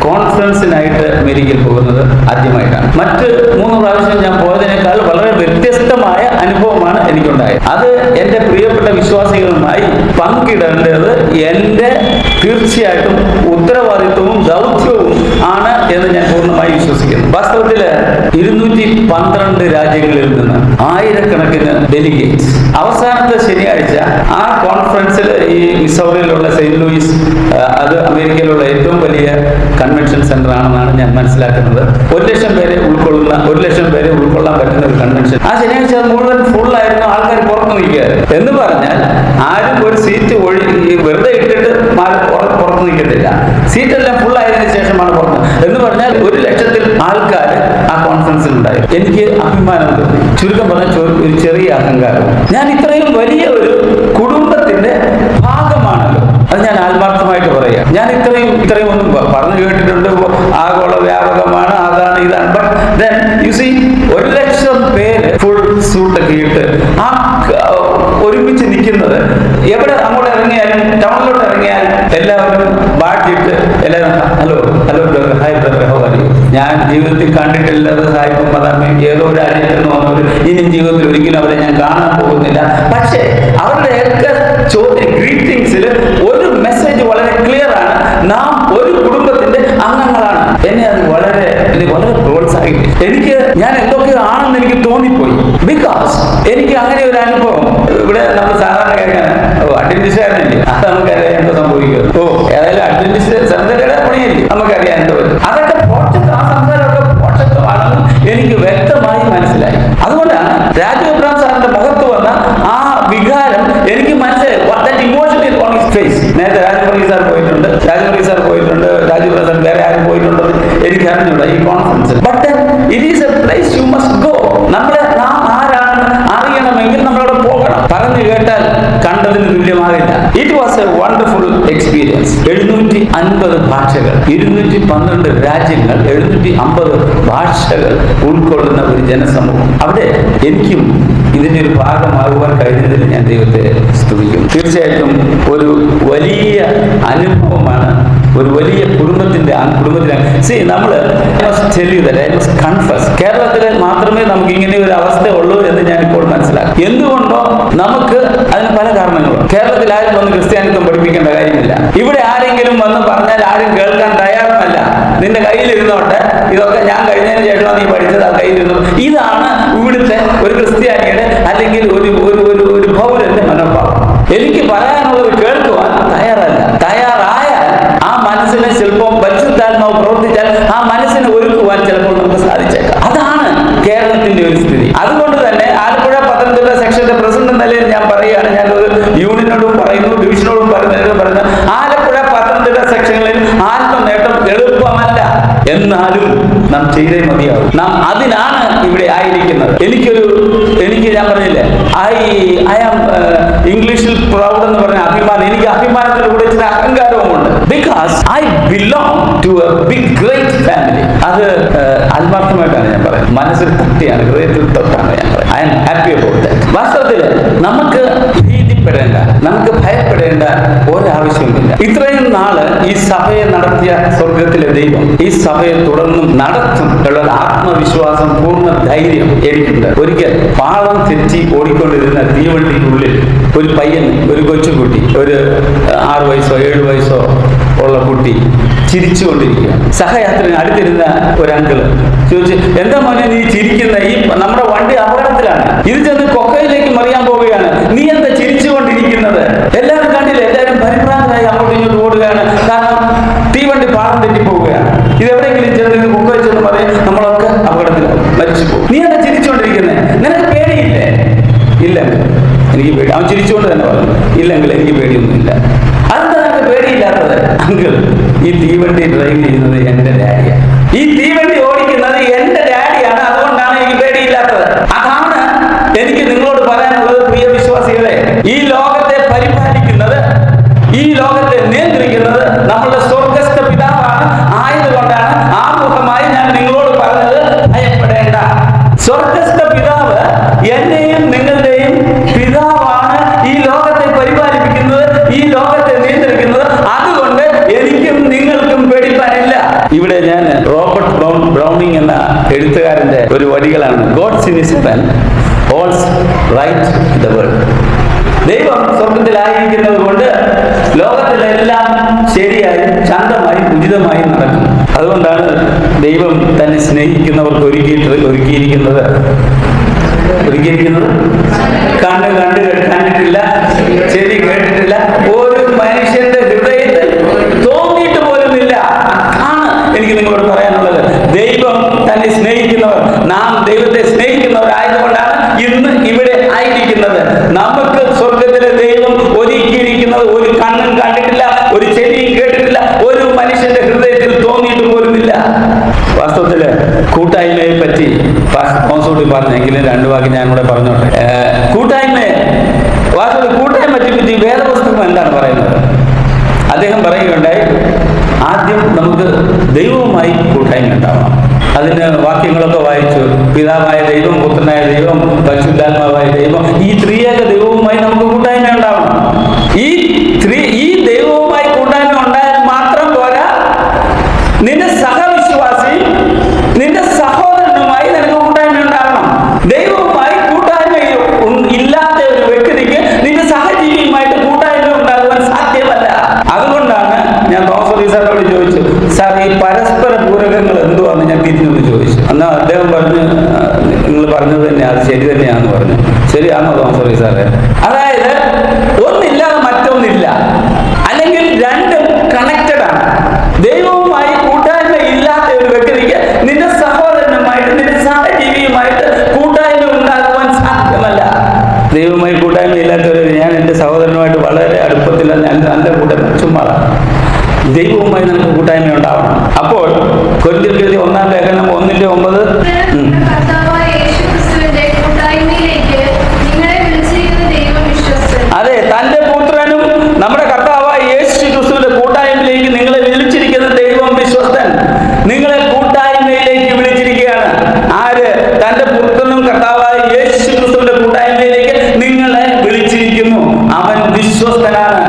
കോൺഫറൻസിനായിട്ട് അമേരിക്കയിൽ പോകുന്നത് ആദ്യമായിട്ടാണ്. മറ്റ് 3 പ്രാവശ്യം ഞാൻ പോയതിനേക്കാൾ വളരെ വ്യത്യസ്തമായ അനുഭവമാണ് എനിക്കുണ്ടായത്. അത് എൻ്റെ പ്രിയപ്പെട്ട വിശ്വാസികളുമായി പങ്കിടേണ്ടത് എൻ്റെ തീർച്ചയായിട്ടും ഉത്തരവാദിത്വവും ദൗത്യവും ആണ് എന്ന് ഞാൻ പൂർണ്ണമായി വിശ്വസിക്കുന്നു. വാസ്തവത്തിൽ 212 രാജ്യങ്ങളിൽ നിന്ന് ആയിരക്കണക്കിന് ഡെലിഗേറ്റ്സ് അവസാനത്തെ ശനിയാഴ്ച ആ കോൺഫറൻസിൽ ഈ മിസൗറിയിലുള്ള സെയിന്റ് ലൂയിസ്, അത് അമേരിക്കയിലുള്ള ഏറ്റവും വലിയ കൺവെൻഷൻ സെന്റർ ആണെന്നാണ് ഞാൻ മനസ്സിലാക്കുന്നത്. 1,00,000 പേരെ ഉൾക്കൊള്ളാൻ പറ്റുന്ന ഒരു കൺവെൻഷൻ. ആ ശനിയാഴ്ച മുഴുവൻ ഫുള്ളായിരുന്നു. ആൾക്കാർ പുറത്തു നിൽക്കുകയായിരുന്നു. എന്ന് പറഞ്ഞാൽ ആരും ഒരു സീറ്റ് വെറുതെ ഇട്ടിട്ട് പുറത്തു നിൽക്കത്തില്ല. സീറ്റെല്ലാം ഫുള്ളായതിനു ശേഷമാണ് പുറത്ത്. എന്ന് പറഞ്ഞാൽ 1,00,000 ആൾക്കാർ ആ കോൺഫറൻസിൽ ഉണ്ടായി. എനിക്ക് അഭിമാനം തോന്നി. ചുരുക്കം പറഞ്ഞ ഒരു ചെറിയ അഹങ്കാരം. ഞാൻ ഇത്രയും വലിയ ഒരു കുടുംബത്തിന്റെ ഭാഗമാണല്ലോ. അത് ഞാൻ ആത്മാർത്ഥമായിട്ട് പറയാം. ഞാൻ ഇത്രയും ഒന്നും പറഞ്ഞു കേട്ടിട്ടുണ്ട്, ആഗോള വ്യാപകമാണ്, അതാണ് ഇതാണ്. ബട്ട് ദെൻ യു സീ 1,00,000 പേര് ഫുൾ സൂട്ടൊക്കെ ഇട്ട് ആ ഒരുമിച്ച് നിൽക്കുന്നത്, എവിടെ അങ്ങോട്ട് ഇറങ്ങിയാലും ടൗണിലോട്ട് ഇറങ്ങിയാലും എല്ലാവരും ബാഡ്ജിട്ട് എല്ലാവരും hello brother, hi brother, how are you? ഞാൻ ജീവിതത്തിൽ കണ്ടിട്ടില്ലാത്ത സാഹിബും മദാമയും ഏതോ രാജ്യത്തിൽ നിന്ന് വന്നവർ, ഇനിയും ജീവിതത്തിൽ ഒരിക്കലും അവരെ ഞാൻ കാണാൻ പോകുന്നില്ല. പക്ഷേ അവരുടെയൊക്കെ ഗ്രീറ്റിംഗ്സിൽ ഒരു മെസ്സേജ് വളരെ ക്ലിയർ ആണ്. നാം ഒരു കുടുംബത്തിന്റെ അംഗങ്ങളാണ്. എന്നെ അത് വളരെ പ്രോത്സാഹിപ്പിച്ചു. ഞാൻ എന്തൊക്കെയോ ആണെന്ന് എനിക്ക് തോന്നിപ്പോയി. ബിക്കോസ് എനിക്ക് അങ്ങനെ ഒരു അനുഭവം ഇവിടെ നമ്മൾ സാധാരണ കേൾക്കാൻ അഡ്വന്റിസ്റ്റുകാരനില്ലേ, അത് നമുക്കറിയാം എന്താ സംഭവിക്കുക. ഏതായാലും അഡ്വന്റിസ്റ്റ് സെൻറ്ററുടെ പണിയല്ലേ, നമുക്കറിയാം എന്തോ അതൊക്കെ ആ സംസാരമൊക്കെ പോഷകമാണെന്ന് എനിക്ക് വ്യക്തമായി മനസ്സിലായി. അതുകൊണ്ടാണ് രാജീവ് അബ്രഹാം സാറിന്റെ മുഖത്ത് വന്ന ആ വികാരം എനിക്ക് മനസ്സിലായി. Emotion is on his face. നേരത്തെ രാജീവ് സാർ പോയിട്ടുണ്ട്, രാജീവ് സാർ വേറെ ആരും പോയിട്ടുണ്ടെന്ന് എനിക്ക് അറിഞ്ഞൂടാ ഈ കോൺഫറൻസിൽ. But it is a place you must go. നാം ആരാണെന്ന് അറിയണമെങ്കിൽ നമ്മളവിടെ പോകണം. പറഞ്ഞു കേട്ടാൽ കണ്ടതിന് തുല്യമാകില്ല. It was a wonderful experience. 750 ഭാഷകൾ, 212 രാജ്യങ്ങൾ, 750 ഭാഷകൾ ഉൾക്കൊള്ളുന്ന ഒരു ജനസമൂഹം. അവിടെ എനിക്കും ഇതിന്റെ ഒരു ഭാഗമാകുവാൻ കഴിഞ്ഞതിൽ ഞാൻ ദൈവത്തെ സ്തുതിക്കുന്നു. തീർച്ചയായിട്ടും ഒരു വലിയ അനുഭവമാണ്, ഒരു വലിയ കുടുംബത്തിലെ നമ്മൾ കൺഫസ്. കേരളത്തിൽ മാത്രമേ നമുക്ക് ഇങ്ങനെ ഒരു അവസ്ഥ ഉള്ളൂ എന്ന് ഞാൻ ഇപ്പോൾ മനസ്സിലാക്കി. എന്തുകൊണ്ടോ നമുക്ക് അതിന് പല കാരണങ്ങളും. കേരളത്തിൽ ആരും വന്ന് ക്രിസ്ത്യാനിത്വം പഠിപ്പിക്കേണ്ട കാര്യമില്ല. ഇവിടെ ആരെങ്കിലും വന്ന് പറഞ്ഞാൽ ആരും കേൾക്കാൻ തയ്യാറുമല്ല. നിന്റെ കയ്യിലിരുന്നോട്ടെ, ഇതൊക്കെ ഞാൻ കഴിഞ്ഞതിന് ശേഷമാണ് നീ പഠിച്ചത്, ആ കയ്യിലിരുന്നു. ഇതാണ് ഇവിടുത്തെ ഒരു ക്രിസ്ത്യാനിയുടെ അല്ലെങ്കിൽ ഒരു പൗരന്റെ മനോഭാവം. എനിക്ക് പറയാനുള്ളത് കേൾക്കുവാൻ തയ്യാറായാൽ ആ മനസ്സിനെ ചിലപ്പോൾ പരിശുദ്ധാത്മാവ് പ്രവർത്തിച്ചാൽ ആ മനസ്സിനെ ഒരുക്കുവാൻ ചിലപ്പോൾ നമുക്ക് സാധിച്ചേക്കാം. അതാണ് കേരളത്തിന്റെ ഒരു സ്ഥിതി. അതുകൊണ്ട് തന്നെ ആലപ്പുഴ പത്തനംതിട്ട സെക്ഷന്റെ പ്രസിഡന്റ് നിലയിൽ ഞാൻ പറയുകയാണ്, ഞാൻ ഒരു യൂണിയനോടും പറയുന്നു, ഡിവിഷനോടും പറയുന്നു, ആലപ്പുഴ പത്തനംതിട്ട സെക്ഷനിൽ ആത്മനേട്ടം എളുപ്പമല്ല. എന്നാലും നാം ചെയ്തേ മതിയാവും. നാം അതിനാണ് ഇവിടെ ആയിരിക്കുന്നത്. ഞാൻ പറഞ്ഞില്ലേ, ഐ ആം ഇംഗ്ലീഷിൽ പ്രൗഡ് എന്ന് പറഞ്ഞ അഭിമാനം. എനിക്ക് അഭിമാനത്തിന് കൂടെ ചില അഹങ്കാരവുമുണ്ട്. Because I belong to a big great family. അത് ആത്മാർത്ഥമായിട്ടാണ് ഞാൻ പറയുന്നത്. മനസ്സിൽ തട്ടിയാണ്, ഹൃദയത്തിൽ തൊട്ടാണ് ഞാൻ പറയുന്നത്. I am happy about that. വാസ്തവത്തിൽ നമുക്ക് ഭീതിപ്പെടേണ്ട, നമുക്ക് ഭയപ്പെടേണ്ട ഒരാവശ്യവുമില്ല. ഇത്രയും നാള് ഈ സഭയെ നടത്തിയ സ്വർഗത്തിലെ ദൈവം ഈ സഭയെ തുടർന്നും നടത്തും ഉള്ള ആത്മവിശ്വാസം, പൂർണ്ണ ധൈര്യം എനിക്കുണ്ട്. ഒരിക്കൽ പാളം തെറ്റി ഓടിക്കൊണ്ടിരുന്ന തീവണ്ടിക്കുള്ളിൽ ഒരു പയ്യൻ, ഒരു കൊച്ചുകുട്ടി, ഒരു 6 വയസ്സോ 7 വയസ്സോ ഉള്ള കുട്ടി ചിരിച്ചുകൊണ്ടിരിക്കുക. സഹയാത്രികന് അടുത്തിരുന്ന ഒരു അങ്കിള് ചോദിച്ചു, എന്താ മോനെ നീ ചിരിക്കുന്ന? ഈ നമ്മുടെ വണ്ടി അപകടത്തിലാണ്, ഇത് ചെന്ന് കൊക്കയിലേക്ക് മറിയാൻ പോവുകയാണ്, നീ എന്താ ചിരിച്ചുകൊണ്ടിരിക്കുന്നത്? എല്ലാവരും കണ്ടില്ല, എല്ലാവരും പരിഭ്രാന്തരായി അങ്ങോട്ടും ഇങ്ങോട്ടും ഓടുകയാണ്. കാരണം തീവണ്ടി പാളം തെറ്റി പോവുകയാണ്. ഇതെവിടെയെങ്കിലും ചെന്ന് കൊക്കയിൽ ചെന്ന് മറിയാൻ നമ്മളൊക്കെ അപകടത്തിലാവും, മരിച്ചു പോകും. നീ എന്താ ചിരിച്ചുകൊണ്ടിരിക്കുന്നത്? നിനക്ക് പേടിയില്ലേ? ഇല്ലെങ്കിൽ എനിക്ക് പേടി. അവൻ ചിരിച്ചുകൊണ്ട് തന്നെ പറഞ്ഞു, ഇല്ലെങ്കിൽ എനിക്ക് പേടിയൊന്നുമില്ല. അതെന്താ നിനക്ക് പേടിയില്ലാത്തത്? അങ്കിൾ, ഈ തീവണ്ടി ഡ്രൈവ് ചെയ്യുന്നത് എന്റെ ഡാഡിയാണ്, ഈ തീവണ്ടി ഓടിക്കുന്നത് എന്റെ ഡാഡിയാണ്, അതുകൊണ്ടാണ് എനിക്ക് പേടിയില്ലാത്തത്. അതാണ് എനിക്ക് നിങ്ങളോട് പറയാനുള്ളത്. പ്രിയ വിശ്വാസികളെ, ഈ ലോകത്തെ പരിപാലിക്കുന്നത്, ഈ ലോകത്തെ നിയന്ത്രിക്കുന്നത് നമ്മളുടെ സ്വർഗസ്ഥ പിതാവാണ്. ആയതുകൊണ്ടാണ് ആമുഖമായി ഞാൻ നിങ്ങളോട് പറഞ്ഞത്, ഭയപ്പെടേണ്ട. സ്വർഗസ്ഥ പിതാവ് എന്നെയും നിങ്ങളുടെയും പിതാവാണ്, ഈ ലോകത്തെ പരിപാലിപ്പിക്കുന്നത്, ഈ ലോകത്തെ നിയന്ത്രിക്കുന്നത്. അതുകൊണ്ട് എനിക്കും നിങ്ങൾക്കും പേടിപ്പാനില്ല. ഇവിടെ ഞാൻ റോബർട്ട് ബ്രൗണിംഗ് എന്ന എഴുത്തുകാരന്റെ ഒരു വരികളാണ്. God's in his pen holds right the world. ദൈവം സ്വർഗത്തിലായിരിക്കുന്നത് കൊണ്ട് ലോകത്തിലെല്ലാം ശരിയായും ശാന്തമായും ഉചിതമായും നടക്കും. അതുകൊണ്ടാണ് ദൈവം തന്നെ സ്നേഹിക്കുന്നവർക്ക് ഒരുക്കിയിരിക്കുന്നത് കണ്ണ് കണ്ടിട്ടില്ല, ചെവി കേട്ടിട്ടില്ല, ഒരു മനുഷ്യന്റെ ഹൃദയത്തിൽ തോന്നിയിട്ട് പോലുമില്ല. ആണ് എനിക്ക് നിങ്ങളോട് പറയാനുള്ളത്. ദൈവം തന്നെ സ്നേഹിക്കുന്നവർ, നാം ദൈവത്തെ സ്നേഹിക്കുന്നവരായതുകൊണ്ടാണ് ഇന്ന് ഇവിടെ ആയിരിക്കുന്നത്. നമുക്ക് സ്വർഗത്തിലെ ദൈവം ഒരുക്കിയിരിക്കുന്നത് ഒരു കണ്ണും കണ്ടിട്ടില്ല, ഒരു ചെവിയും കേട്ടിട്ടില്ല, ഒരു മനുഷ്യന്റെ ഹൃദയത്തിൽ തോന്നിയിട്ട് പോലുമില്ല. വാസ്തവത്തില് കൂട്ടായ്മയെ പറ്റി കോൺസോട്ടി പറഞ്ഞെങ്കിലും 2 വാക്ക് ഞാൻ കൂടെ പറഞ്ഞോട്ടെ. വാസ്തവത്തിൽ കൂട്ടായ്മയെ പറ്റി വേദപുസ്തകം എന്താണ് പറയുന്നത്? അദ്ദേഹം പറയുകയുണ്ടായി, ആദ്യം നമുക്ക് ദൈവവുമായി കൂട്ടായ്മ ഉണ്ടാവണം. അതിന് വാക്യങ്ങളൊക്കെ വായിച്ചു. പിതാവായ ദൈവം, പുത്രനായ ദൈവം, പരിശുദ്ധാത്മാവായ ദൈവം, ഈ ത്രിയേക ദൈവവുമായി നമുക്ക് കൂട്ടായ്മ ഉണ്ടാവണം. ഈ ദൈവവുമായി കൂട്ടായ്മ ഉണ്ടായാൽ മാത്രം പോരാ, നിന്റെ സഹവിശ്വാസി, നിന്റെ സഹോദരനുമായി നിനക്ക് കൂട്ടായ്മ ഉണ്ടാകണം. ദൈവവുമായി കൂട്ടായ്മ ഇല്ലാത്ത ഒരു വ്യക്തിക്ക് നിന്റെ സഹജീവിയുമായിട്ട് കൂട്ടായ്മ ഉണ്ടാകുവാൻ സാധ്യമല്ല. അതുകൊണ്ടാണ് ഞാൻ തോമസ് സാറിനോട് ചോദിച്ചു, സാർ ഈ പരസ്പര പൂരകങ്ങൾ എന്തുവാന്ന് ഞാൻ തിരിഞ്ഞൊന്ന് ചോദിച്ചു. എന്നാൽ അദ്ദേഹം പറഞ്ഞു, നിങ്ങൾ പറഞ്ഞത് തന്നെ, അത് ശരി തന്നെയാണെന്ന് പറഞ്ഞു. ശരിയാണോ തോമസ് സാറേ? അതായത് ഒന്നില്ലാതെ മറ്റൊന്നില്ല, അല്ലെങ്കിൽ രണ്ടും കണക്റ്റഡ് ആണ്. ദൈവവുമായി കൂട്ടായ്മ ഇല്ലാത്ത ഒരു വ്യക്തിക്ക് നിന്റെ സഹോദരനുമായിട്ട്, നിന്റെ സഹജീവിയുമായിട്ട് കൂട്ടായ്മ ഉണ്ടാകുവാൻ സാധ്യമല്ല. ദൈവവുമായി കൂട്ടായ്മ ഇല്ലാത്തവർ, ഞാൻ എൻ്റെ സഹോദരനുമായിട്ട് വളരെ അടുപ്പത്തില്ല, ഞാൻ നല്ല കൂട്ടായ്മ ചുമ്മാതാണ്. ദൈവവുമായി നമുക്ക് കൂട്ടായ്മ ഉണ്ടാവണം. അപ്പോൾ കൊരിന്ത്യർ 1-ാം ലേഖനം 1:9, അതെ, തന്റെ പുത്രനും നമ്മുടെ കർത്താവായ യേശു ക്രിസ്തുവിന്റെ കൂട്ടായ്മയിലേക്ക് നിങ്ങളെ വിളിച്ചിരിക്കുന്ന ദൈവം വിശ്വസ്തൻ. നിങ്ങളെ കൂട്ടായ്മയിലേക്ക് വിളിച്ചിരിക്കുകയാണ്. ആര്? തന്റെ പുത്രനും കർത്താവായ യേശു ക്രിസ്തുവിന്റെ കൂട്ടായ്മയിലേക്ക് നിങ്ങളെ വിളിച്ചിരിക്കുന്നു. അവൻ വിശ്വസ്തനാണ്.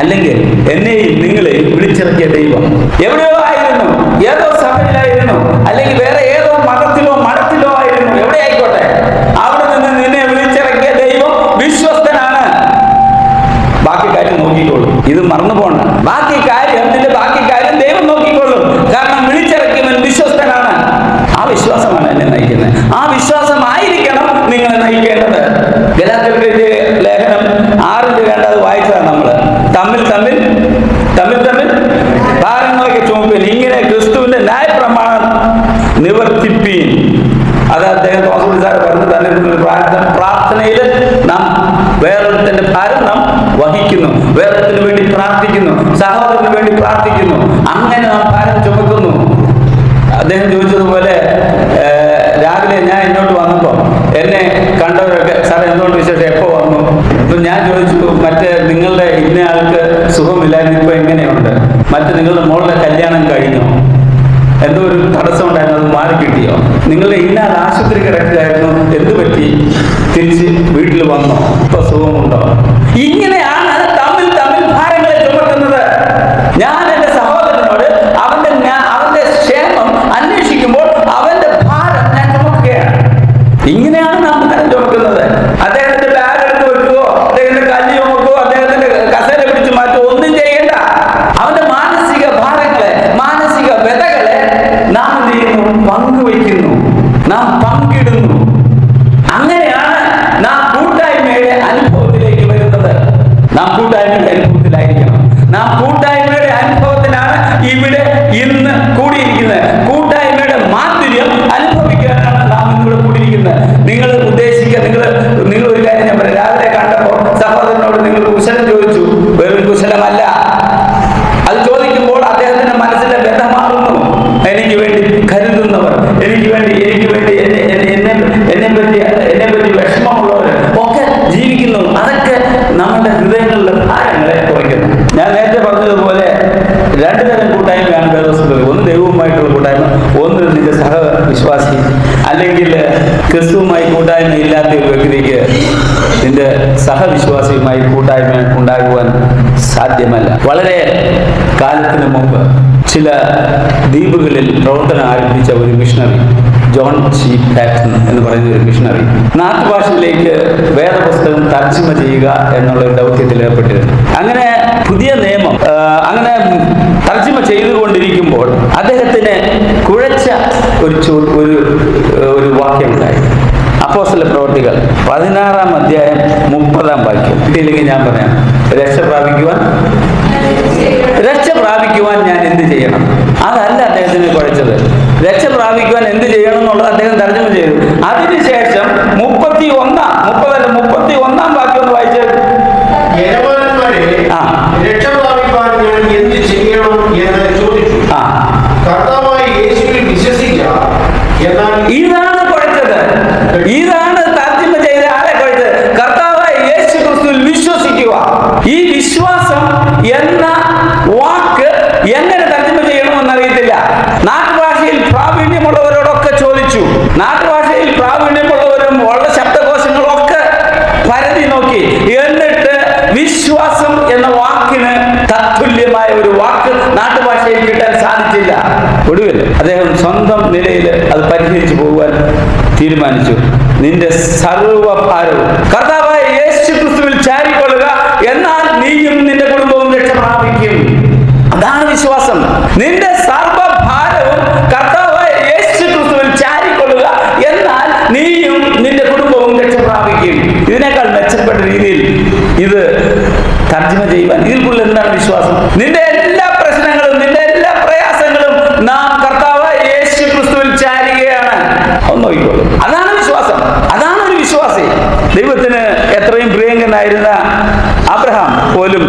അല്ലെങ്കിൽ എന്നെയും നിങ്ങളെയും വിളിച്ചിറക്കിയ ദൈവം എവിടെയോ ആയിരുന്നു, ഏതോ സഭയിലായിരുന്നു, അല്ലെങ്കിൽ വേറെ ഏതോ മതത്തിലോ മഠത്തിലോ ആയിരുന്നു, എവിടെ ആയിക്കോട്ടെ, അവിടെ നിന്ന് നിന്നെ വിളിച്ചിറക്കിയ ദൈവം വിശ്വസ്തനാണ്. ബാക്കി കാര്യം നോക്കിക്കോളും. ഇത് മറന്നു പോകണം. ബാക്കി കാര്യം ദൈവം നോക്കിക്കൊള്ളും. കാരണം വിളിച്ചിറക്കിയവൻ വിശ്വസ്തനാണ്. ആ വിശ്വാസമാണ് എന്നെ നയിക്കുന്നത്. ആ വിശ്വാസമായിരിക്കണം നിങ്ങളെ നയിക്കേണ്ടത്. ഗലാത്യർക്ക് ലേഖനം 6 വേണ്ടത് വായിച്ചതാണ് നമ്മൾ. തമ്മിൽ ഭാരങ്ങളൊക്കെ ചുമപ്പിൻ, ഇങ്ങനെ ക്രിസ്തുവിന്റെ ന്യായപ്രമാണം നിവർത്തിപ്പീൻ. അത് അദ്ദേഹം തോമസ് സാർ പറഞ്ഞു. തന്നെ പ്രാർത്ഥനയിൽ നാം വേറൊരുത്തന്റെ ഭാരം നാം വഹിക്കുന്നു, വേറൊരുത്തിന് വേണ്ടി പ്രാർത്ഥിക്കുന്നു, സഹോദരന് വേണ്ടി പ്രാർത്ഥിക്കുന്നു. അങ്ങനെ നാം ഭാരം ചുമക്കുന്നു. അദ്ദേഹം ചോദിച്ചതുപോലെ രാവിലെ ഞാൻ ഇങ്ങോട്ട് വന്നപ്പോൾ എന്നെ കണ്ടവരൊക്കെ, സാർ എന്തുകൊണ്ട് വിശേഷം, എപ്പോൾ വന്നു? ഇപ്പം ഞാൻ ചോദിച്ചു, മറ്റേ നിങ്ങളുടെ ഇന്ന ആൾക്ക് സുഖമില്ലായിരുന്നു, ഇപ്പൊ എങ്ങനെയുണ്ട്? മറ്റേ നിങ്ങളുടെ മോളുടെ കല്യാണം കഴിഞ്ഞു, എന്തോ ഒരു തടസ്സം ഉണ്ടായിരുന്നു, അത് മാറി കിട്ടിയോ? നിങ്ങളുടെ ഇന്നാൾ ആശുപത്രി കിടക്കുകയായിരുന്നു, എന്ത് പറ്റി, തിരിച്ച് വീട്ടിൽ വന്നോ, ഇപ്പൊ സുഖമുണ്ടോ? ഇങ്ങനെയാണ് തമ്മിൽ ഭാരങ്ങളെ ചുമക്കുന്നത്. ഞാൻ എന്റെ സഹോദരനോട് അവന്റെ ക്ഷേമം അന്വേഷിക്കുമ്പോൾ അവന്റെ ഭാരം ഞാൻ ചുമക്കുകയാണ്. ഇങ്ങനെയാണ് നാം ഭാരം ചുമക്കുന്നത്. അദ്ദേഹത്തിന്റെ ബാഗ് എടുത്ത് വെക്കുകയോ, അദ്ദേഹത്തിന്റെ കല്ല് ചുമക്കുകയോ, അദ്ദേഹത്തിന്റെ കസേര പിടിച്ചു മാറ്റുകയോ ഒന്നും ചെയ്യേണ്ട. അവന്റെ മാനസിക ഭാരങ്ങളെ, മാനസിക വ്യതകളെ നാം എന്ത് ചെയ്യുന്നു? പങ്കുവയ്ക്കുന്നു, നാം പങ്കിടുന്നു. അങ്ങനെയാണ് നാം കൂട്ടായ്മയുടെ അനുഭവത്തിലേക്ക് വരുന്നത്. നാം കൂട്ടായ്മയുടെ അനുഭവത്തിലായിരിക്കണം. നാം കൂട്ടായ്മയുടെ അനുഭവത്തിലാണ് ഇവിടെ ഇന്ന് കൂടിയിരിക്കുന്നത്. കൂട്ടായ്മയുടെ മാധുര്യം അനുഭവിക്കാനാണ് നാം ഇന്നിവിടെ കൂടിയിരിക്കുന്നത്. നിങ്ങൾ ഉദ്ദേശിക്കുക, നിങ്ങൾ ഒരു കാര്യം ഞാൻ പറയാം. രാവിലെ കണ്ടപ്പോൾ സഹോദരനോട് നിങ്ങൾ കുശലം ചോദിച്ചു. വെറും കുശലമല്ല, അത് ചോദിക്കുമ്പോൾ അദ്ദേഹത്തിന്റെ മനസ്സിലെ വ്യഥ മാറുന്നു. എനിക്ക് വേണ്ടി കരുതുന്നവർ, എനിക്ക് വേണ്ടി എന്നെ പറ്റി വിഷമമുള്ളവർ ഒക്കെ ജീവിക്കുന്നു. അതൊക്കെ നമ്മുടെ ഹൃദയങ്ങളിലെ ഭാരങ്ങളെ കുറയ്ക്കുന്നു. ഞാൻ നേരത്തെ പറഞ്ഞതുപോലെ രണ്ടു തരം കൂട്ടായ്മയാണ് വേദപുസ്തകത്തിൽ. ഒന്ന് ദൈവവുമായിട്ടുള്ള കൂട്ടായ്മ, ഒന്ന് നിന്റെ സഹവിശ്വാസി അല്ലെങ്കിൽ ക്രിസ്തുവുമായി കൂട്ടായ്മ ഇല്ലാത്ത ഒരു വ്യക്തിക്ക് നിന്റെ സഹവിശ്വാസിയുമായി കൂട്ടായ്മ ഉണ്ടാകുവാൻ സാധ്യമല്ല. വളരെ കാലത്തിന് മുമ്പ് ചില ദ്വീപുകളിൽ പ്രവർത്തനം ആരംഭിച്ച ഒരു മിഷണറി, ജോൺ സി പാറ്റൺ എന്ന് പറയുന്ന ഒരു മിഷണറി, നാട്ടുഭാഷയിലേക്ക് വേദപുസ്തകം തർജ്ജിമ ചെയ്യുക എന്നുള്ള ഒരു ദൗത്യത്തിൽ ഏർപ്പെട്ടിരുന്നു. അങ്ങനെ പുതിയ നിയമം അങ്ങനെ തർജ്ജിമ ചെയ്തുകൊണ്ടിരിക്കുമ്പോൾ അദ്ദേഹത്തിന് കുഴച്ച ഒരു വാക്യമുണ്ടായി. അപ്പോസ്തല പ്രവൃത്തികൾ 16-ാം അധ്യായം 30-ാം വാക്യം. കിട്ടിയില്ലെങ്കിൽ ഞാൻ പറയാം. രക്ഷ പ്രാപിക്കുവാൻ ഞാൻ എന്ത് ചെയ്യണം? അതല്ല അദ്ദേഹത്തിന് കുഴച്ചത്. രക്ഷ പ്രാപിക്കുവാൻ എന്ത് ചെയ്യണം എന്നുള്ളത് അദ്ദേഹം തർജ്ജമ ചെയ്തു. അതിനുശേഷം 31-ാം വാക്യം ഒന്ന് വായിച്ചു. രക്ഷ പ്രാപിക്കുവാൻ ഞാൻ എന്ത് ചെയ്യണം എന്ന് ചോദിച്ചു. കർത്താവായ യേശുവിൽ വിശ്വസിക്കുക. എന്നാൽ ഇതാണ് കുഴച്ചത്. ഇതാണ് തർജ്ജമ ചെയ്ത ആരെ കുഴച്ചത്? കർത്താവായ യേശു ക്രിസ്തുവിൽ വിശ്വസിക്കുക. ഈ വിശ്വാസം എന്ന വാക്ക് എങ്ങനെ തർജ്ജമ ചെയ്യണമെന്ന് അറിയത്തില്ല. നാട്ടുഭാഷയിൽ പ്രാവീണ്യമുള്ളവരോടൊക്കെ ചോദിച്ചു. നാട്ടുഭാഷയിൽ പ്രാവീണ്യമുള്ളവരും ഉള്ള ശബ്ദകോശങ്ങളൊക്കെ പരതി നോക്കി. എന്നിട്ട് വിശ്വാസം എന്ന വാക്കിന് തത്തുല്യമായ ഒരു വാക്ക് നാട്ടുഭാഷയിൽ കിട്ടാൻ സാധിച്ചില്ല. ഒടുവിൽ അദ്ദേഹം സ്വന്തം നിലയിൽ അത് പരിഹരിച്ചു പോകുവാൻ തീരുമാനിച്ചു. നിന്റെ സർവഭാരവും കർത്താവായ യേശു ക്രിസ്തുവിൽ ചാരിക്കൊള്ളുക, എന്നാൽ നീയും നിന്റെ കുടുംബവും രക്ഷ പ്രാപിക്കും. അതാണ് വിശ്വാസം. നിന്റെ സർവഭാരവും കർത്താവായ യേശു ക്രിസ്തുവിൽ ചാരിക്കൊള്ളുക, എന്നാൽ നീയും നിന്റെ കുടുംബവും രക്ഷ പ്രാപിക്കും. ഇതിനേക്കാൾ മെച്ചപ്പെട്ട രീതിയിൽ ഇത് തർജ്ജമ ചെയ്യുവാൻ ഇതിൽ കൂടുതൽ എന്താണ് വിശ്വാസം? നിന്റെ എല്ലാ പ്രശ്നങ്ങളും, നിന്റെ എല്ലാ പ്രയാസങ്ങളും നാം കർത്താവായ യേശു ക്രിസ്തുവിൽ ചാരുകയാണ്. ഒന്ന് നോക്കിക്കോളൂ. അതാണ് വിശ്വാസം. അതാണ് ഒരു വിശ്വാസി. ദൈവത്തിന് എത്രയും പ്രിയങ്കനായിരുന്ന അബ്രഹാം പോലും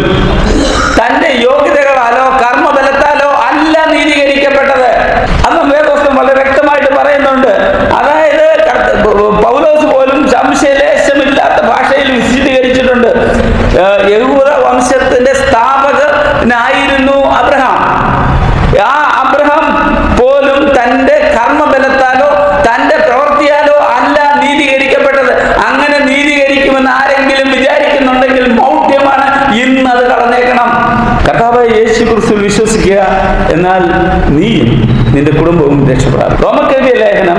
തന്റെ യോഗ്യതകളാലോ കർമ്മബലത്താലോ അല്ല നീതീകരിക്കപ്പെട്ടത്. അന്ന് വേദപുസ്തകം വളരെ വ്യക്തമായിട്ട് പറയുന്നുണ്ട്. അതായത് പൗലോസ് പോലും സംശയലേശമില്ലാത്ത ഭാഷയിൽ വിശദീകരിച്ചിട്ടുണ്ട്. യഹൂദ വംശത്തിന്റെ സ്ഥാപകനായിരുന്നു അബ്രഹാം. ആ അബ്രഹാം പോലും തന്റെ കർമ്മബലത്താലോ തന്റെ പ്രവൃത്തിയാലോ അല്ല നീതീകരിക്കപ്പെട്ടത്. അങ്ങനെ നീതീകരിക്കുമെന്ന് ആരെങ്കിലും വിചാരിക്കുന്നുണ്ടെങ്കിൽ മൗഢ്യമാണ്. ഇന്ന് അത് കളഞ്ഞേക്കണം. കർത്താവായ യേശു ക്രിസ്തുവിൽ വിശ്വസിക്കുക, എന്നാൽ നീയും നിന്റെ കുടുംബവും രക്ഷപ്പെടാം. റോമക്കെഴുതിയ ലേഖനം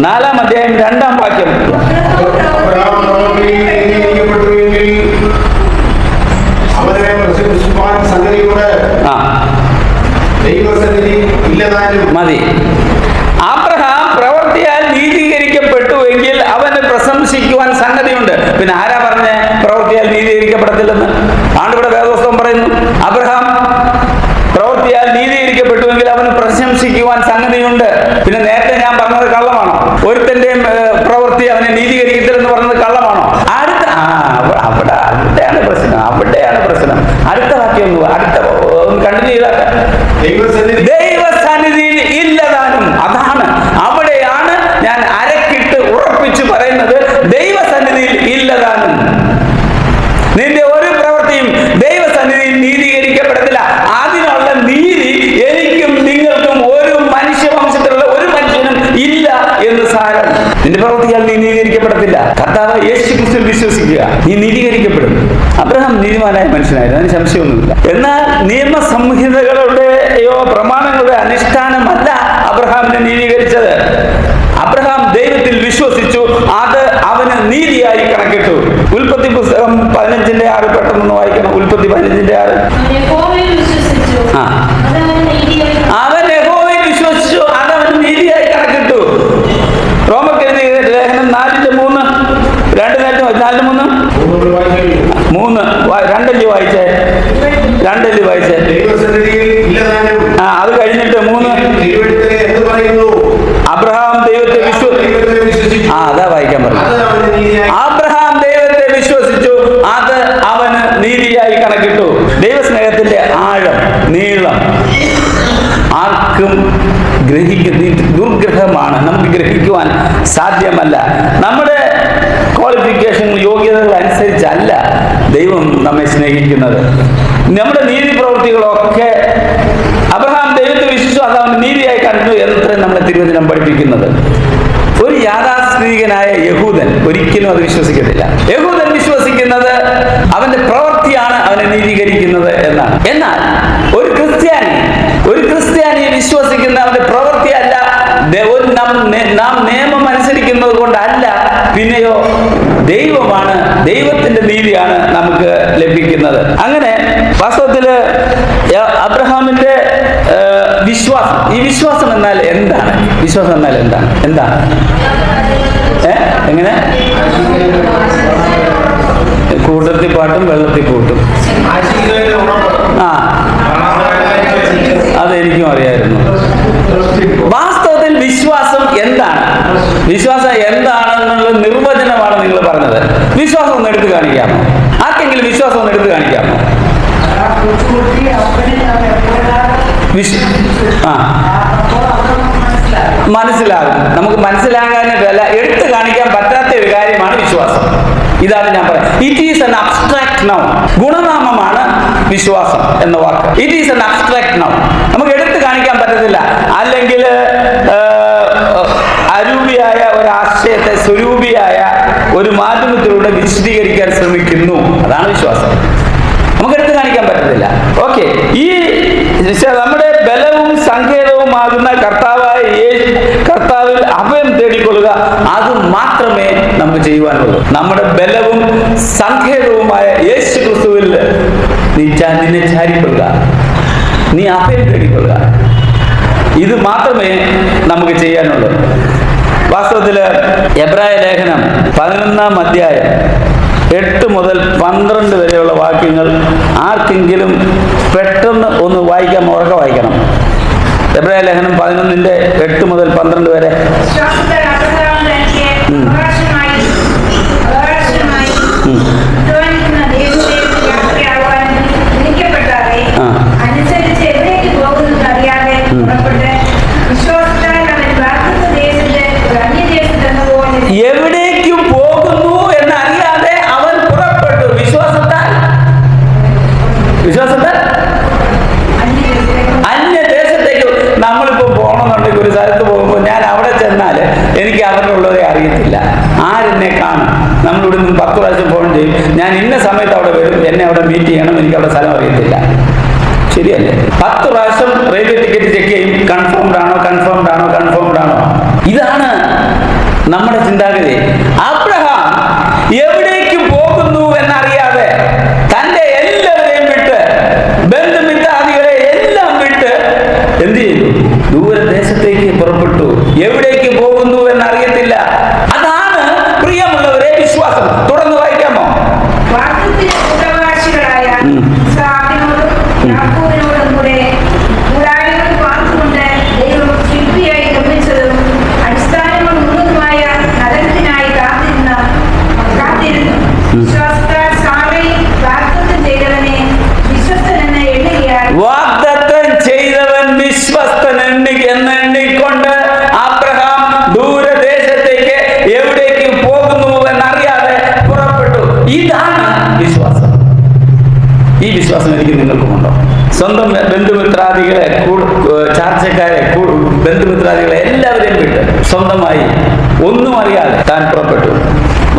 4-ാം അധ്യായം 2-ാം വാക്യം. മതി. അബ്രഹാം പ്രവൃത്തിയാൽ നീതീകരിക്കപ്പെട്ടു എങ്കിൽ അവന് പ്രശംസിക്കുവാൻ സംഗതിയുണ്ട്. പിന്നെ ആരാ പറഞ്ഞേ പ്രവൃത്തിയാൽ നീതീകരിക്കപ്പെടത്തില്ലെന്ന്? ആണ്ടിവിടെ വേദപുസ്തകം പറയുന്നു. അബ്രഹാം പ്രവൃത്തിയാൽ നീതീകരിക്കപ്പെട്ടുവെങ്കിൽ അവന് പ്രശംസിക്കുവാൻ സംഗതിയുണ്ട്. പിന്നെ നേരത്തെ ഞാൻ പറഞ്ഞത് കള്ളമാണോ? ഒരുത്തന്റെയും പ്രവൃത്തി അവനെ നീതീകരിക്കത്തില്ലെന്ന് പറഞ്ഞത് കള്ളമാണോ? അവിടെയാണ് പ്രശ്നം. അടുത്ത വാക്യം ഒന്ന് കണ്ടിന്യൂ ചെയ്താൽ ദൈവസന്നിധിയിൽ ഇല്ലതാനും. അതാണ്, അവിടെയാണ് ഞാൻ അരക്കിട്ട് ഉറപ്പിച്ചു പറയുന്നത്. ദൈവസന്നിധിയിൽ ഇല്ലതാനും. നിന്റെ ഒരു പ്രവൃത്തിയും ദൈവസന്നിധിയിൽ നീതീകരിക്കപ്പെടത്തില്ല. അതിനുള്ള നീതി എനിക്കും നിങ്ങൾക്കും ഒരു മനുഷ്യവംശത്തിലുള്ള ഒരു മനുഷ്യനും ഇല്ല നിന്റെ പ്രവൃത്തിയാൽ നീ നീതീകരിക്കപ്പെടത്തില്ല. കർത്താവ് യേശു ക്രിസ്തുവിൽ വിശ്വസിക്കുക, നീ നീതീകരിക്കപ്പെടും. അബ്രഹാം നീതിമാനായ മനുഷ്യനായിരുന്നു, അതിന് സംശയമൊന്നുമില്ല. എന്നാൽ നിയമസംഹിതകളുടെയോ പ്രമാണങ്ങളുടെ അനുഷ്ഠാനമല്ല അബ്രഹാമിനെ നീതീകരിച്ചത്. അബ്രഹാം ദൈവത്തിൽ വിശ്വസിച്ചു, അത് അവന് നീതിയായി കണക്കിട്ടു. ഉൽപ്പത്തി പുസ്തകം 15:6 പെട്ടെന്ന് വായിക്കണം. ഉൽപ്പത്തി 15:6. അവൻ യഹോവയിൽ വിശ്വസിച്ചു, അത് അവന് നീതിയായി കണക്കിട്ടു. റോമക്കെഴുതിയ ലേഖനം 4:3. 2 വായിച്ചേ. അത് കഴിഞ്ഞിട്ട് 3. അബ്രഹാം ദൈവത്തെ വിശ്വസിച്ചു. അതാ വായിക്കാൻ പറഞ്ഞു. അബ്രഹാം ദൈവത്തെ വിശ്വസിച്ചു, അത് അവന് നീതിയായി കണക്കിട്ടു. ദൈവസ്നേഹത്തിന്റെ ആഴം, നീളം ആർക്കും ദുർഗ്രഹമാണ്, നമുക്ക് ഗ്രഹിക്കുവാൻ സാധ്യമല്ല. നമ്മുടെ ക്വാളിഫിക്കേഷൻ, യോഗ്യതകൾ അനുസരിച്ചല്ല ദൈവം നമ്മെ സ്നേഹിക്കുന്നത്. നമ്മുടെ നീതി പ്രവൃത്തികളൊക്കെ അബ്രഹാം ദൈവത്തെ വിശ്വസിച്ചു, അത് അവന് നീതിയായി കണ്ടു എന്നത്ര നമ്മളെ തിരുവചനം പഠിപ്പിക്കുന്നത്. ഒരു യാഥാസ്ഥിതികനായ യഹൂദൻ ഒരിക്കലും അത് വിശ്വസിക്കത്തില്ല. യഹൂദൻ വിശ്വസിക്കുന്നത് അവന്റെ പ്രവൃത്തിയാണ് അവനെ നീതീകരിക്കുന്നത് എന്നാണ്. എന്നാൽ ഒരു ക്രിസ്ത്യാനി വിശ്വസിക്കുന്ന അവന്റെ പ്രവൃത്തിയല്ല, നാം നിയമം അനുസരിക്കുന്നത് കൊണ്ടല്ല, പിന്നെയോ ദൈവമാണ്, ദൈവത്തിന്റെ നീതിയാണ് നമുക്ക് ലഭിക്കുന്നത്. അങ്ങനെ വാസ്തവത്തില് അബ്രഹാമിന്റെ വിശ്വാസം, ഈ വിശ്വാസം എന്നാൽ എന്താണ്? വിശ്വാസം എന്നാൽ എന്താണ്? എങ്ങനെ? കൂട്ടത്തിൽ പാട്ടും വെള്ളത്തിൽ കൂട്ടും. അതെനിക്കും അറിയായിരുന്നു. വാസ്തവത്തിൽ വിശ്വാസം എന്താണ്? വിശ്വാസം എന്താണെന്നുള്ള നിർവചനമാണ് നിങ്ങൾ പറഞ്ഞത്. വിശ്വാസം ഒന്ന് എടുത്തു കാണിക്കാമോ? ആർക്കെങ്കിലും വിശ്വാസം ഒന്ന് എടുത്തു കാണിക്കാമോ? മനസ്സിലാകും. നമുക്ക് മനസ്സിലാകാനായിട്ടല്ല, എടുത്തു കാണിക്കാൻ പറ്റാത്ത ഒരു കാര്യമാണ് വിശ്വാസം. ഇതാണ് ഞാൻ പറയുന്നത്. It is an abstract noun. ഗുണനാമമാണ് വിശ്വാസം എന്ന വാക്ക്. It is an abstract noun. നമുക്ക് എടുത്തു കാണിക്കാൻ പറ്റത്തില്ല. അല്ലെങ്കിൽ അരൂപിയായ ഒരാശയത്തെ സ്വരൂപിയായ ഒരു മാധ്യമത്തിലൂടെ വിശദീകരിക്കാൻ ശ്രമിക്കുന്നു. അതാണ് വിശ്വാസം. നമുക്ക് എടുത്തു കാണിക്കാൻ പറ്റത്തില്ല. ഓക്കെ, ഈ നമ്മുടെ ബലവും സങ്കേതവുമാകുന്ന കർത്താവിൽ അഭയം തേടിക്കൊള്ളുക, അത് മാത്രമേ നമുക്ക് ചെയ്യുവാനുള്ളൂ. നമ്മുടെ ബലവും സങ്കേതവുമായ യേശു ക്രിസ്തുവിൽ നിന്നെ ചാരിക്കൊള്ളുക, നീ അഭയം തേടിക്കൊള്ളുക. ഇത് മാത്രമേ നമുക്ക് ചെയ്യാനുള്ളൂ. വാസ്തവത്തില് എബ്രായ ലേഖനം 11-ാം അധ്യായം 8 മുതൽ 12 വരെയുള്ള വാക്യങ്ങൾ ആർക്കെങ്കിലും പെട്ടെന്ന് ഒന്ന് വായിക്കാൻ, ഉറക്കെ വായിക്കണം. എബ്രായ ലേഖനം 11:8 മുതൽ 12 വരെ. എവിടേക്ക് പോകുന്നു എന്നറിയാതെ അവൻ പുറപ്പെട്ടു. വിശ്വാസത്താൽ അന്യദേശത്തേക്ക്. നമ്മളിപ്പോ പോകണമെന്നുണ്ടെങ്കിൽ ഒരു സ്ഥലത്ത് പോകുമ്പോൾ ഞാൻ അവിടെ ചെന്നാല് എനിക്ക് അവരിലുള്ളവരെ അറിയത്തില്ല, ആരെന്നെ കാണും. നമ്മളിവിടെ നിന്ന് 10 പ്രാവശ്യം ഫോൺ ചെയ്യും, ഞാൻ ഇന്ന സമയത്ത് അവിടെ വരും, എന്നെ അവിടെ മീറ്റ് ചെയ്യണം, എനിക്ക് അവിടെ സ്ഥലം അറിയത്തില്ല. ശരിയല്ലേ? 10 പ്രാവശ്യം റെയിൽവേ ടിക്കറ്റ് ചെക്ക് ചെയ്യും, കൺഫേംഡ് ആണോ. ഇതാണ് നമ്മുടെ ചിന്താഗതി. അബ്രഹാം എവിടേക്ക് പോകുന്നു എന്നറിയാതെ തന്റെ എല്ലാവരെയും വിട്ട്, ബന്ധുമിത്രാദികളെ എല്ലാം വിട്ട് എന്ത് ചെയ്തു? ദൂരദേശത്തേക്ക് പുറപ്പെട്ടു. എവിടേക്ക് പോകുന്നു എന്നറിയത്തില്ല. അതാണ് പ്രിയമുള്ളവരെ വിശ്വാസം. തുടർന്ന് വായിക്കാമോ? വാഗ്ദത്തം ചെയ്തവൻ വിശ്വസ്തൻ എന്നെണ്ണിക്കൊണ്ട് അബ്രഹാം ദൂരദേശത്തേക്ക് എവിടേക്ക് പോകുന്നു എന്നറിയാതെ പുറപ്പെട്ടു. ഇതാണ് വിശ്വാസം.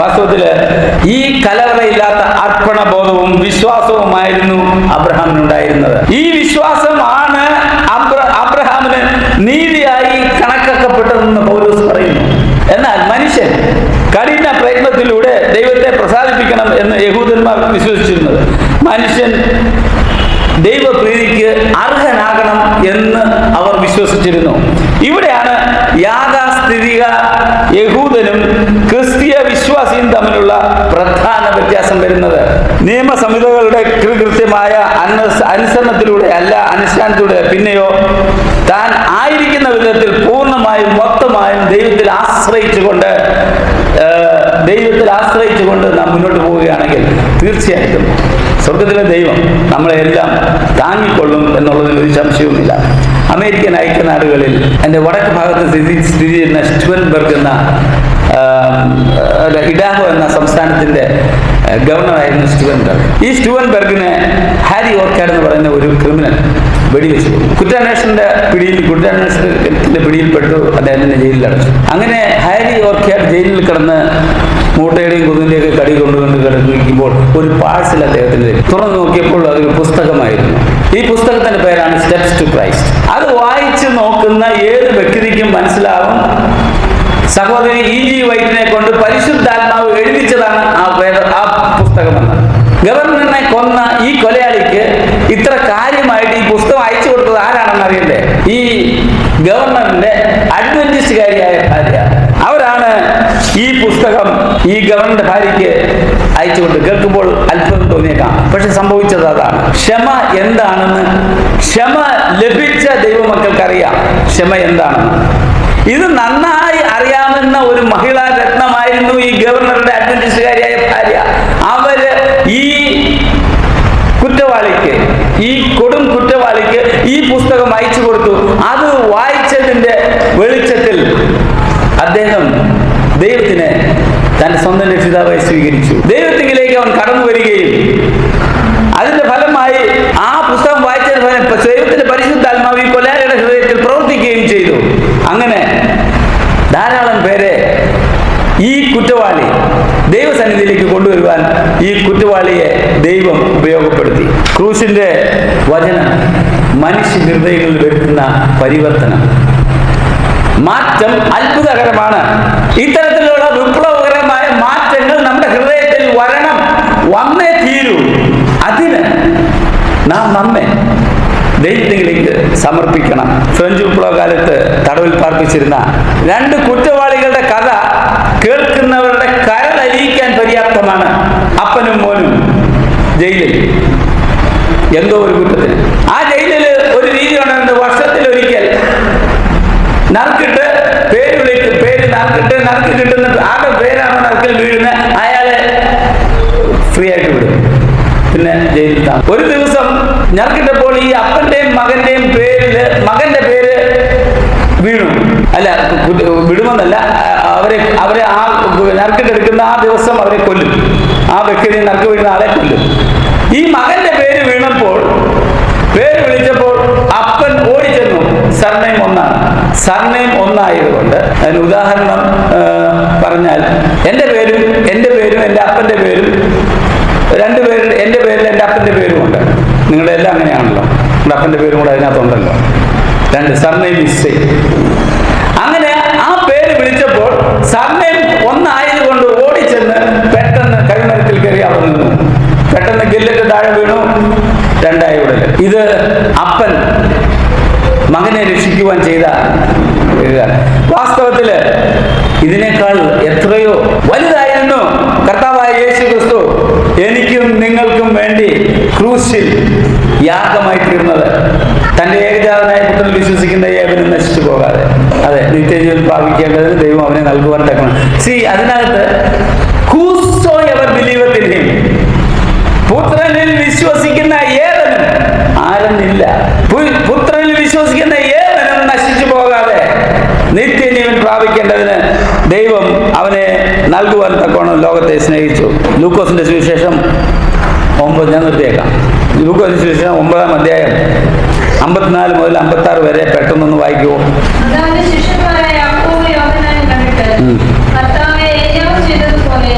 വാസ്തവത്തില് ഈ കലവറയില്ലാത്ത അർപ്പണബോധവും വിശ്വാസവുമായിരുന്നു അബ്രഹാമിനുണ്ടായിരുന്നത്. ഈ വിശ്വാസമാണ് അബ്രഹാമിന് നീതിയായി കണക്കാക്കപ്പെട്ടതെന്ന് പൗലോസ് പറയുന്നു. എന്നാൽ മനുഷ്യൻ കഠിന പ്രയത്നത്തിലൂടെ ദൈവത്തെ പ്രസാദിപ്പിക്കണം എന്ന് യഹൂദന്മാർ വിശ്വസിച്ചിരുന്നത്. മനുഷ്യൻ ദൈവപ്രീതിക്ക് അർഹനാകണം എന്ന് അവർ വിശ്വസിച്ചിരുന്നു. ഇവിടെയാണ് യാഥാസ്ഥിതിക യഹൂദനും ക്രിസ്തീയ വിശ്വാസിയും തമ്മിലുള്ള പ്രധാന വ്യത്യാസം വരുന്നത്. നിയമസംഹിതകളുടെ കൃത്യമായ അനുസരണത്തിലൂടെ അല്ല, അനുഷ്ഠാനത്തിലൂടെ. പിന്നെയോ താൻ ആയിരിക്കുന്ന വിധത്തിൽ പൂർണ്ണമായും മൊത്തമായും ദൈവത്തിൽ ആശ്രയിച്ചുകൊണ്ട് നാം മുന്നോട്ട് പോവുകയാണെങ്കിൽ തീർച്ചയായിട്ടും സ്വർഗത്തിലെ ദൈവം നമ്മളെല്ലാം താങ്ങിക്കൊള്ളും എന്നുള്ളതിൽ ഒരു സംശയവുമില്ല. അമേരിക്കൻ ഐക്യനാടുകളിൽ എൻ്റെ വടക്ക് ഭാഗത്ത് സ്ഥിതി ചെയ്യുന്ന സ്റ്റുവൻബർഗ് എന്ന ഇഡാഹോ എന്ന സംസ്ഥാനത്തിന്റെ ഗവർണറായിരുന്നു സ്റ്റുവൻബർഗ്. ഈ സ്റ്റുവൻബർഗിനെ ഹാരി ഓർക്കാഡ് എന്ന് പറയുന്ന ഒരു ക്രിമിനൽ വെടിവെച്ചു. കുറ്റാന്വേഷണത്തിന്റെ പിടിയിൽപ്പെട്ടു. അദ്ദേഹത്തിന്റെ ജയിലിൽ അടച്ചു. അങ്ങനെ ഹാരി ഓർക്കാഡ് ജയിലിൽ കിടന്ന് മൂട്ടയുടെയും കുതിൻ്റെയൊക്കെ കടി കൊണ്ടുകൊണ്ട് കിടന്നിരിക്കുമ്പോൾ ഒരു പാഴ്സൽ അദ്ദേഹത്തിന് തുറന്നു നോക്കിയപ്പോൾ അതൊരു പുസ്തകമായിരുന്നു. ഈ പുസ്തകത്തിന്റെ പേരാണ് സ്റ്റെപ്സ് ടു ക്രൈസ്റ്റ്. അത് വായിച്ചു നോക്കുന്ന ഏത് വ്യക്തിക്കും മനസ്സിലാവും സഹോദരി E.G. വൈറ്റിനെ കൊണ്ട് പരിശുദ്ധാത്മാവ് എഴുതിച്ചതാണ് ആ പുസ്തകമെന്ന്. ഗവർണറിനെ കൊന്ന ഈ കൊലയാളിക്ക് ഇത്ര കാര്യമായിട്ട് ഈ പുസ്തകം അയച്ചു കൊടുത്തത് ആരാണെന്ന് അറിയണ്ടേ? ഈ ഗവർണറിന്റെ അഡ്വന്റിസ്റ്റുകാരിയായ ഭാര്യ. അവരാണ് ഈ പുസ്തകം ഈ ഗവർണറുടെ ഭാര്യയ്ക്ക് അയച്ചുകൊണ്ട്. കേൾക്കുമ്പോൾ അത്ഭുതം തോന്നിയേക്കാം, പക്ഷെ സംഭവിച്ചത് അതാണ്. ക്ഷമ എന്താണെന്ന് ക്ഷമ ലഭിച്ച ദൈവമക്കൾക്കറിയാം ക്ഷമ എന്താണെന്ന്. ഇത് നന്നായി അറിയാവുന്ന ഒരു മഹിളാ രത്നമായിരുന്നു ഈ ഗവർണറുടെ അഡ്വന്റിസ്റ്റുകാരിയായ ഭാര്യ. അവര് ഈ കുറ്റവാളിക്ക്, ഈ കൊടും കുറ്റവാളിക്ക് ഈ പുസ്തകം അയച്ചു കൊടുത്തു. അത് വായിച്ചതിന്റെ വെളിച്ചത്തിൽ അദ്ദേഹം ദൈവത്തിനെ തന്റെ സ്വന്തം രക്ഷിതാവായി സ്വീകരിച്ചു. ദൈവത്തിലേക്ക് അവൻ കടന്നു വരികയും അതിന്റെ ഫലമായി ആ പുസ്തകം വായിച്ചതിന് ഫലം ദൈവത്തിന്റെ പരിശുദ്ധാത്മാവ് ഈ കൊലയാളിയുടെ ഹൃദയത്തിൽ പ്രവർത്തിക്കുകയും ചെയ്തു. അങ്ങനെ ധാരാളം പേരെ ഈ കുറ്റവാളി ദൈവസന്നിധിയിലേക്ക് കൊണ്ടുവരുവാൻ ഈ കുറ്റവാളിയെ ദൈവം ഉപയോഗപ്പെടുത്തി. ക്രൂശിന്റെ വചനം മനുഷ്യ ഹൃദയങ്ങളിൽ വരുത്തുന്ന പരിവർത്തനം, മാറ്റം അത്ഭുതകരമാണ്. ഇത്തരത്തിലുള്ള വിപ്ലവകരമായ മാറ്റങ്ങൾ നമ്മുടെ ഹൃദയത്തിൽ വരണം, വന്നേ തീരൂ. അതിന് നാം നമ്മെ ദൈവത്തിലേക്ക് സമർപ്പിക്കണം. ഫ്രഞ്ച് വിപ്ലവകാലത്ത് തടവിൽ പാർപ്പിച്ചിരുന്ന 2 കുറ്റവാളികളുടെ കഥ കേൾക്കുന്നവരുടെ കരളലിയിക്കാൻ പര്യാപ്തമാണ്. അപ്പനും മോനും ജയിലിൽ എന്തോ ഒരു കുറ്റത്തിന്. ആ ജയിലിൽ ഒരു രീതി ഉണ്ടെന്ന് വർഷത്തിലൊരിക്കൽ നറുക്കിട്ട് പേര് നറുക്ക് കിട്ടുന്ന ആരുടെ പേരാണ് നറുക്കിൽ വീഴുന്നത് അയാളെ ഫ്രീ ആയിട്ട് വിടും. പിന്നെ ജയിലിൽ താമസം. ഒരു ദിവസം ഞർക്കിട്ടപ്പോൾ ഈ അപ്പന്റെയും മകന്റെയും പേരില് മകന്റെ പേര് വീണു. അല്ല, വിടുമെന്നല്ല, അവരെ ആ നറുക്കിട്ടെടുക്കുന്ന ആ ദിവസം അവരെ കൊല്ലും. ആ വ്യക്തിയെ നറുക്ക് വീഴുന്ന ആളെ കൊല്ലും. ഈ മകന്റെ പേര് വീണപ്പോൾ പേര് വിളിച്ചപ്പോൾ അപ്പൻ ഓടിച്ചെന്നു. സർനെയിം ഒന്നാണ്. സർനെയിം ഒന്നായതുകൊണ്ട് അതിന് ഉദാഹരണം പറഞ്ഞാൽ എൻ്റെ പേരും എൻ്റെ അപ്പന്റെ പേരും 2 പേര്, എൻ്റെ പേരിൽ എൻ്റെ അപ്പന്റെ പേരുമുണ്ട്. നിങ്ങളുടെ എല്ലാം അങ്ങനെയാണല്ലോ. നമ്മുടെ അപ്പന്റെ പേരും കൂടെ അതിനകത്തുണ്ടല്ലോ. 2 സർനെയിം മിസ്. അങ്ങനെ ആ പേര് വിളിച്ചപ്പോൾ സർനെയിം ഒന്നായതുകൊണ്ട് ഓടിച്ചെന്ന് പെട്ടെന്ന് കഴിമരത്തിൽ കയറി അവിടെ നിന്നു. പെട്ടെന്ന് ഗില്ലറ്റ് താഴെ വീണു. 2 ഉടല്. ഇത് അപ്പൻ മകനെ രക്ഷിക്കുവാൻ ചെയ്ത വാസ്തവത്തില് ഇതിനേക്കാൾ എത്രയോ വലുതായിരുന്നു കർത്താവായ യേശു ക്രിസ്തു എനിക്കും നിങ്ങൾക്കും വേണ്ടി ക്രൂശിൽ യാഗമായി തീർന്നത്. തന്റെ ഏകജാതനായ പുത്രനിൽ വിശ്വസിക്കുന്ന ഏവനും നശിച്ചു പോകാതെ, അതെ, നിത്യജീവൻ പ്രാപിക്കേണ്ടതിന് ദൈവം അവനെ നൽകുവാൻ തക്കണം. അതിനകത്ത് whosoever believeth in him, പുത്രനിൽ വിശ്വസിക്കുന്ന ഏവനും, ആരെന്നില്ല, പുത്രനിൽ വിശ്വസിക്കുന്ന ഏവനും നശിച്ചു പോകാതെ നിത്യജീവൻ പ്രാപിക്കേണ്ടതിന് ദൈവം അവനെ നൽകുവാൻ തക്കോണം ലോകത്തെ സ്നേഹിച്ചു. ലൂക്കോസിന്റെ സുവിശേഷം 9, ഞാൻ നിർത്തിയേക്കാം. ലൂക്കോസിന്റെ സുവിശേഷം 9-ാം അധ്യായം 54 മുതൽ 56 വരെ പെട്ടെന്നൊന്ന് വായിക്കുമോ? ശിഷ്യന്മാരായ യാക്കോബും യോഹന്നാനും കണ്ടിട്ട് കർത്താവേ, ഏലിയാവ് ചെയ്തതുപോലെ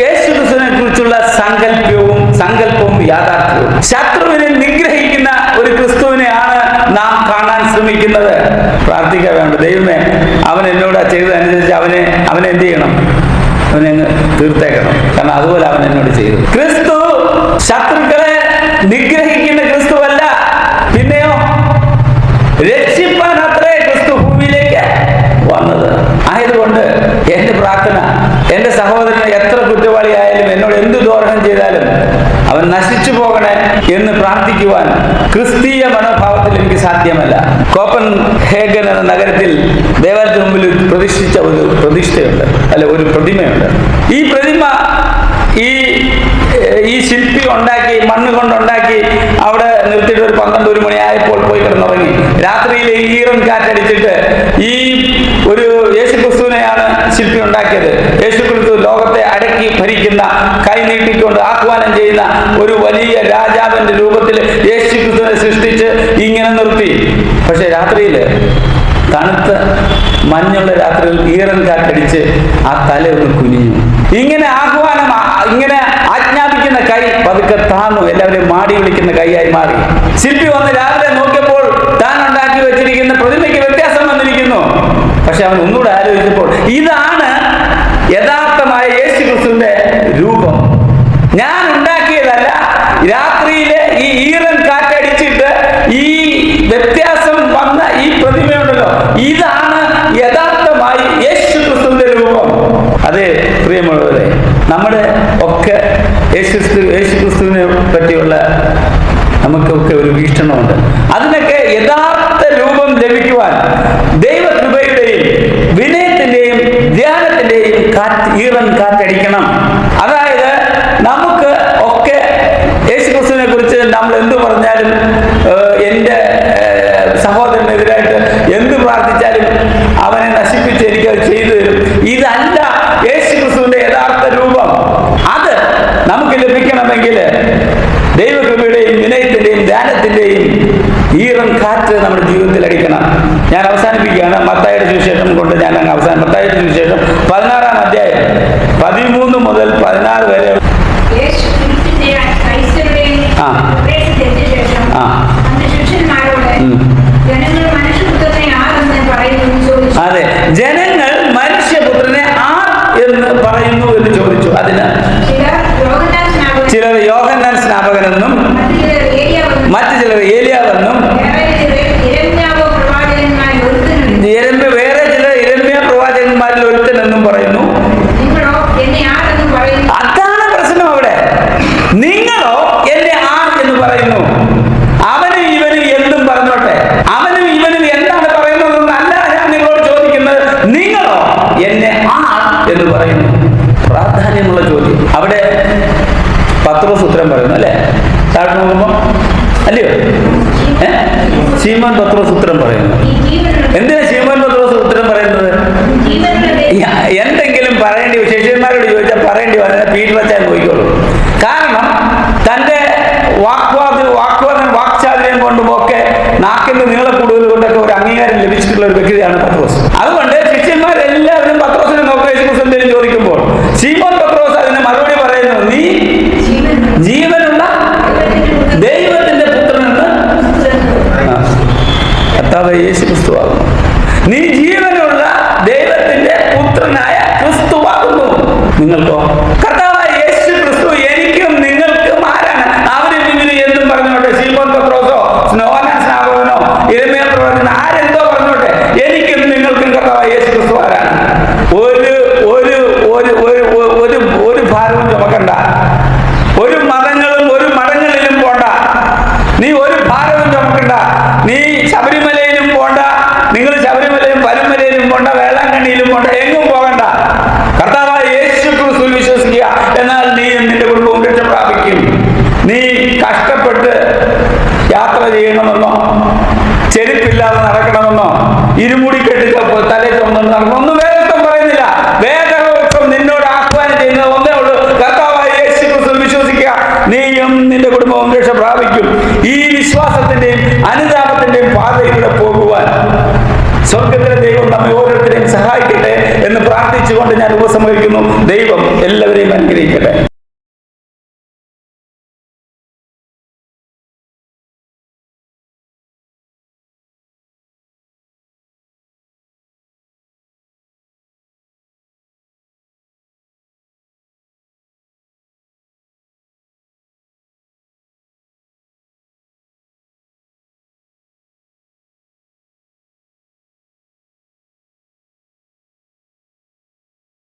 യേശുക്രിസ്തുവിനെ കുറിച്ചുള്ള സങ്കല്പവും യാഥാർത്ഥ്യവും. ശത്രുവിനെ നിഗ്രഹിക്കുന്ന ഒരു ക്രിസ്തുവിനെയാണ് നാം കാണാൻ ശ്രമിക്കുന്നത്. പ്രാർത്ഥിക്കാൻ വേണ്ട, ദൈവമേ അവൻ എന്നോട് ചെയ്തതനുസരിച്ച് അവനെ എന്ത് ചെയ്യണം? അവനെ അങ്ങ് തീർത്തേക്കണം. കാരണം അതുപോലെ അവൻ എന്നോട് ചെയ്തു. ക്രിസ്തു ശത്രുക്കളെ നിഗ്രഹിക്കുന്ന ക്രിസ്തുവല്ല, പിന്നെയോ രക്ഷിപ്പാൻ അത്രേ ക്രിസ്തു ഭൂമിയിലേക്ക് വന്നത്. ആയതുകൊണ്ട് എന്റെ പ്രാർത്ഥന, എന്റെ സഹോദരൻ എത്ര കുറ്റവാളിയായാലും എന്നോട് എന്ത് ദ്രോഹം ചെയ്താലും അവൻ നശിച്ചു പോകണേ എന്ന് പ്രാർത്ഥിക്കുവാൻ ക്രിസ്തീയ മനോഭാവത്തിൽ എനിക്ക് സാധ്യമല്ല. കോപ്പൻ ഹേഗൻ എന്ന നഗരത്തിൽ ദേവാലയത്തിന് മുമ്പിൽ പ്രതിഷ്ഠിച്ച ഒരു പ്രതിഷ്ഠയുണ്ട്, ഒരു പ്രതിമയുണ്ട്. ഈ പ്രതിമ ഈ ശില്പി ഉണ്ടാക്കി, മണ്ണ് കൊണ്ടുണ്ടാക്കി അവിടെ നിർത്തിയിട്ട് ഒരു 12-1 മണിയായപ്പോൾ പോയി കിടന്നുറങ്ങി. രാത്രിയിൽ ഈറൻ കാറ്റടിച്ചിട്ട് ഈ ഒരു യേശുക്രിസ്തുവിനെയാണ് ശില്പി ഉണ്ടാക്കിയത്. യേശുക്രിസ്തു ലോകത്തെ അടക്കി ഭരിക്കുന്ന, കൈ നീട്ടിക്കൊണ്ട് ആഹ്വാനം ചെയ്യുന്ന ഒരു വലിയ രാജാവിന്റെ രൂപത്തിൽ യേശുക്രിസ്തുവിനെ സൃഷ്ടിച്ച് ഇങ്ങനെ നിർത്തി. പക്ഷെ രാത്രിയിൽ, തണുത്ത മഞ്ഞുള്ള രാത്രിയിൽ ഈറൻ കാറ്റടിച്ച് ആ തല ഒന്ന് കുനിഞ്ഞു. ഇങ്ങനെ ഇങ്ങനെ ആജ്ഞാപിക്കുന്ന കൈ പതുക്കെ താന്നു, എല്ലാവരെയും മാടി വിളിക്കുന്ന കൈയായി മാറി. ശില്പി വന്ന് രാവിലെ നോക്കിയപ്പോൾ താൻ ഉണ്ടാക്കി വെച്ചിരിക്കുന്ന പ്രതിമയ്ക്ക് വ്യത്യാസം വന്നിരിക്കുന്നു. പക്ഷെ അവൻ ഒന്നുകൂടെ ആലോചിച്ചപ്പോൾ ഇതാണ് യഥാർത്ഥമായ യേശുക്രിസ്തുവിന്റെ രൂപം. ഞാൻ ഉണ്ടാക്കിയതല്ല. രാത്രിയിലെ ഈ ഈറൻ കാറ്റടിച്ചിട്ട് ഈ വ്യത്യാസം വന്ന ഈ പ്രതിമയുണ്ടല്ലോ, ഇതാണ് യഥാർത്ഥമായി യേശുക്രിസ്തുവിന്റെ രൂപം. അതെ പ്രിയമുള്ളവരെ, നമ്മുടെ ഒക്കെ യേശുക്രിസ്തുവിനെ പറ്റിയുള്ള നമുക്കൊക്കെ ഒരു വീക്ഷണമുണ്ട്. അതിനൊക്കെ യഥാർത്ഥ രൂപം ലഭിക്കുവാൻ ദൈവകൃപയുടെയും വിനയത്തിന്റെയും ധ്യാനത്തിന്റെയും ഈറൻ കാറ്റടിക്കണം. അതായത് നമുക്ക് ഒക്കെ യേശുക്രിസ്തുവിനെ കുറിച്ച് നമ്മൾ എന്തു പറഞ്ഞാലും, എൻ്റെ സഹോദരനെതിരായിട്ട് എന്ത് പ്രാർത്ഥിച്ചാലും അവനെ നശിപ്പിച്ച് എനിക്ക് അത് ചെയ്തു തരും. ഇതല്ല യേശുക്രിസ്തുവിന്റെ യഥാർത്ഥ രൂപം. അത് നമുക്ക് ലഭിക്കണമെങ്കിൽ ദൈവകൃപയുടെയും വിനയത്തിന്റെയും ധ്യാനത്തിന്റെയും ഈറൻ കാറ്റ് നമ്മുടെ ജീവിതത്തിൽ അടിക്കണം. ഞാൻ അവസാനിപ്പിക്കുകയാണ്. മത്തായിയുടെ സുവിശേഷം കൊണ്ട് ഞാൻ മത്തായിയുടെ സുവിശേഷം 16-ാം അധ്യായം 13 മുതൽ 16 വരെ. അതെ, ജനങ്ങൾ മനുഷ്യപുത്രനെ ആർ എന്ന് പറയുന്നു എന്ന് ചോദിച്ചു. അതിന് ചിലർ യോഹന്നാൻ സ്നാപകനെന്നും മറ്റു ചിലർ ഏലിയാവെന്നും, വേറെ ചിലർ യിരെമ്യാ പ്രവാചകന്മാരിൽ ഒരുത്തനെന്നും പറയുന്നു. അതാണ് പ്രശ്നം അവിടെ. നിങ്ങളോ എന്നെ ആർ എന്ന് പറയുന്നു. അവനും ഇവനും എന്തും പറഞ്ഞോട്ടെ, അവനും ഇവനും എന്താണ് പറയുന്നതെന്നല്ല ഞാൻ നിങ്ങളോട് ചോദിക്കുന്നത്. നിങ്ങളോ എന്നെ ആർ എന്ന് പറയുന്നു. പ്രാധാന്യമുള്ള ചോദ്യം. അവിടെ പത്രോസ് ഉത്തരം പറയുന്നു, അല്ലേ? താഴ്ന്നു നോക്കുമ്പോ അല്ലയോ? ശീമോൻ പത്രോസ് ഉത്തരം പറയുന്നു. എന്തിനാ ശീമോൻ പത്രോസ് ഉത്തരം പറയുന്നത്? എന്തെങ്കിലും പറയേണ്ടി ശിഷ്യന്മാരോട് ചോദിച്ചാൽ പറയേണ്ടി വന്നാൽ പീറ്റർ അച്ചാൻ പോയിക്കോളൂ. കാരണം തന്റെ വാക്ചാതുര്യം കൊണ്ടും ഒക്കെ നാക്കിന്റെ നീളക്കൂടുതൽ കൊണ്ടൊക്കെ ഒരു അംഗീകാരം ലഭിച്ചിട്ടുള്ള ഒരു വ്യക്തിയാണ് പത്രോസ്. അതുകൊണ്ട് ശിഷ്യന്മാരെല്ലാവരും പത്രോസിനെ നോക്കുക എന്തെങ്കിലും ചോദിക്കുമ്പോൾ ശീമോൻ പത്രോസ് അതിന് മറുപടി പറയുന്നു, നീ ജീവനുള്ള ദൈവത്തിന്റെ പുത്രനെന്ന് കർത്താവായ യേശുക്രിസ്തുവാകുന്നു. നീ ജീവനുള്ള ദൈവത്തിന്റെ പുത്രനായ ക്രിസ്തുവാകുന്നു. നിങ്ങൾക്കോ? കർത്താവായ യേശുക്രിസ്തു എനിക്കും നിങ്ങൾക്കും ആരാണ്? അവരും ഇവരും എന്തും പറഞ്ഞോട്ടെ, ശീമോൻ പത്രോസോ യോഹന്നാൻ സ്നാപകനോ യിരെമ്യാ പ്രവാചകനോ ആരെന്തോ പറഞ്ഞോട്ടെ, എനിക്കും നിങ്ങൾക്കും കർത്താവായ യേശുക്രിസ്തു ആരാണ്? ഒരു ഭാരവും ചുമക്കണ്ട. ഒരു മതങ്ങളിലും പോണ്ട. നീ ഒരു ഭാരവും ചുമക്കണ്ട. നീ ശബരിമലയിലും പോണ്ട. നിങ്ങൾ ശബരിമലയും പരുമലയിലും പോണ്ട, വേളാങ്കണ്ണിയിലും പോണ്ട, എങ്ങും പോകണ്ട. കർത്താവായ യേശുക്രിസ്തുവിൽ വിശ്വസിക്കുക. എന്നാൽ നീ നിന്റെ കുടുംബവും രക്ഷ പ്രാപിക്കും. നീ കഷ്ടപ്പെട്ട് യാത്ര ചെയ്യണമെന്നോ, ചെരുപ്പില്ലാതെ നടക്കണമെന്നോ, ഇരുമുടി കെട്ടി തലേ ചുമന്ന് നടക്കണമെന്നും വേദം പറയുന്നില്ല. വേദം നിന്നോട് ആഹ്വാനം ചെയ്യുന്നത് ഒന്നേ ഉള്ളൂ, കർത്താവായ യേശുക്രിസ്തുവിൽ വിശ്വസിക്കുക. നീയും നിന്റെ കുടുംബവും രക്ഷ പ്രാപിക്കും. ഈ വിശ്വാസത്തിന്റെയും അനുതാപത്തിന്റെയും പാതയിലൂടെ പോകുവാൻ സ്വർഗത്തിലെ ദൈവം നമ്മെ ഓരോരുത്തരെയും സഹായിക്കട്ടെ എന്ന് പ്രാർത്ഥിച്ചുകൊണ്ട് ഞാൻ ഉപസംഹരിക്കുന്നു. ദൈവം എല്ലാവരെയും അനുഗ്രഹിക്കട്ടെ.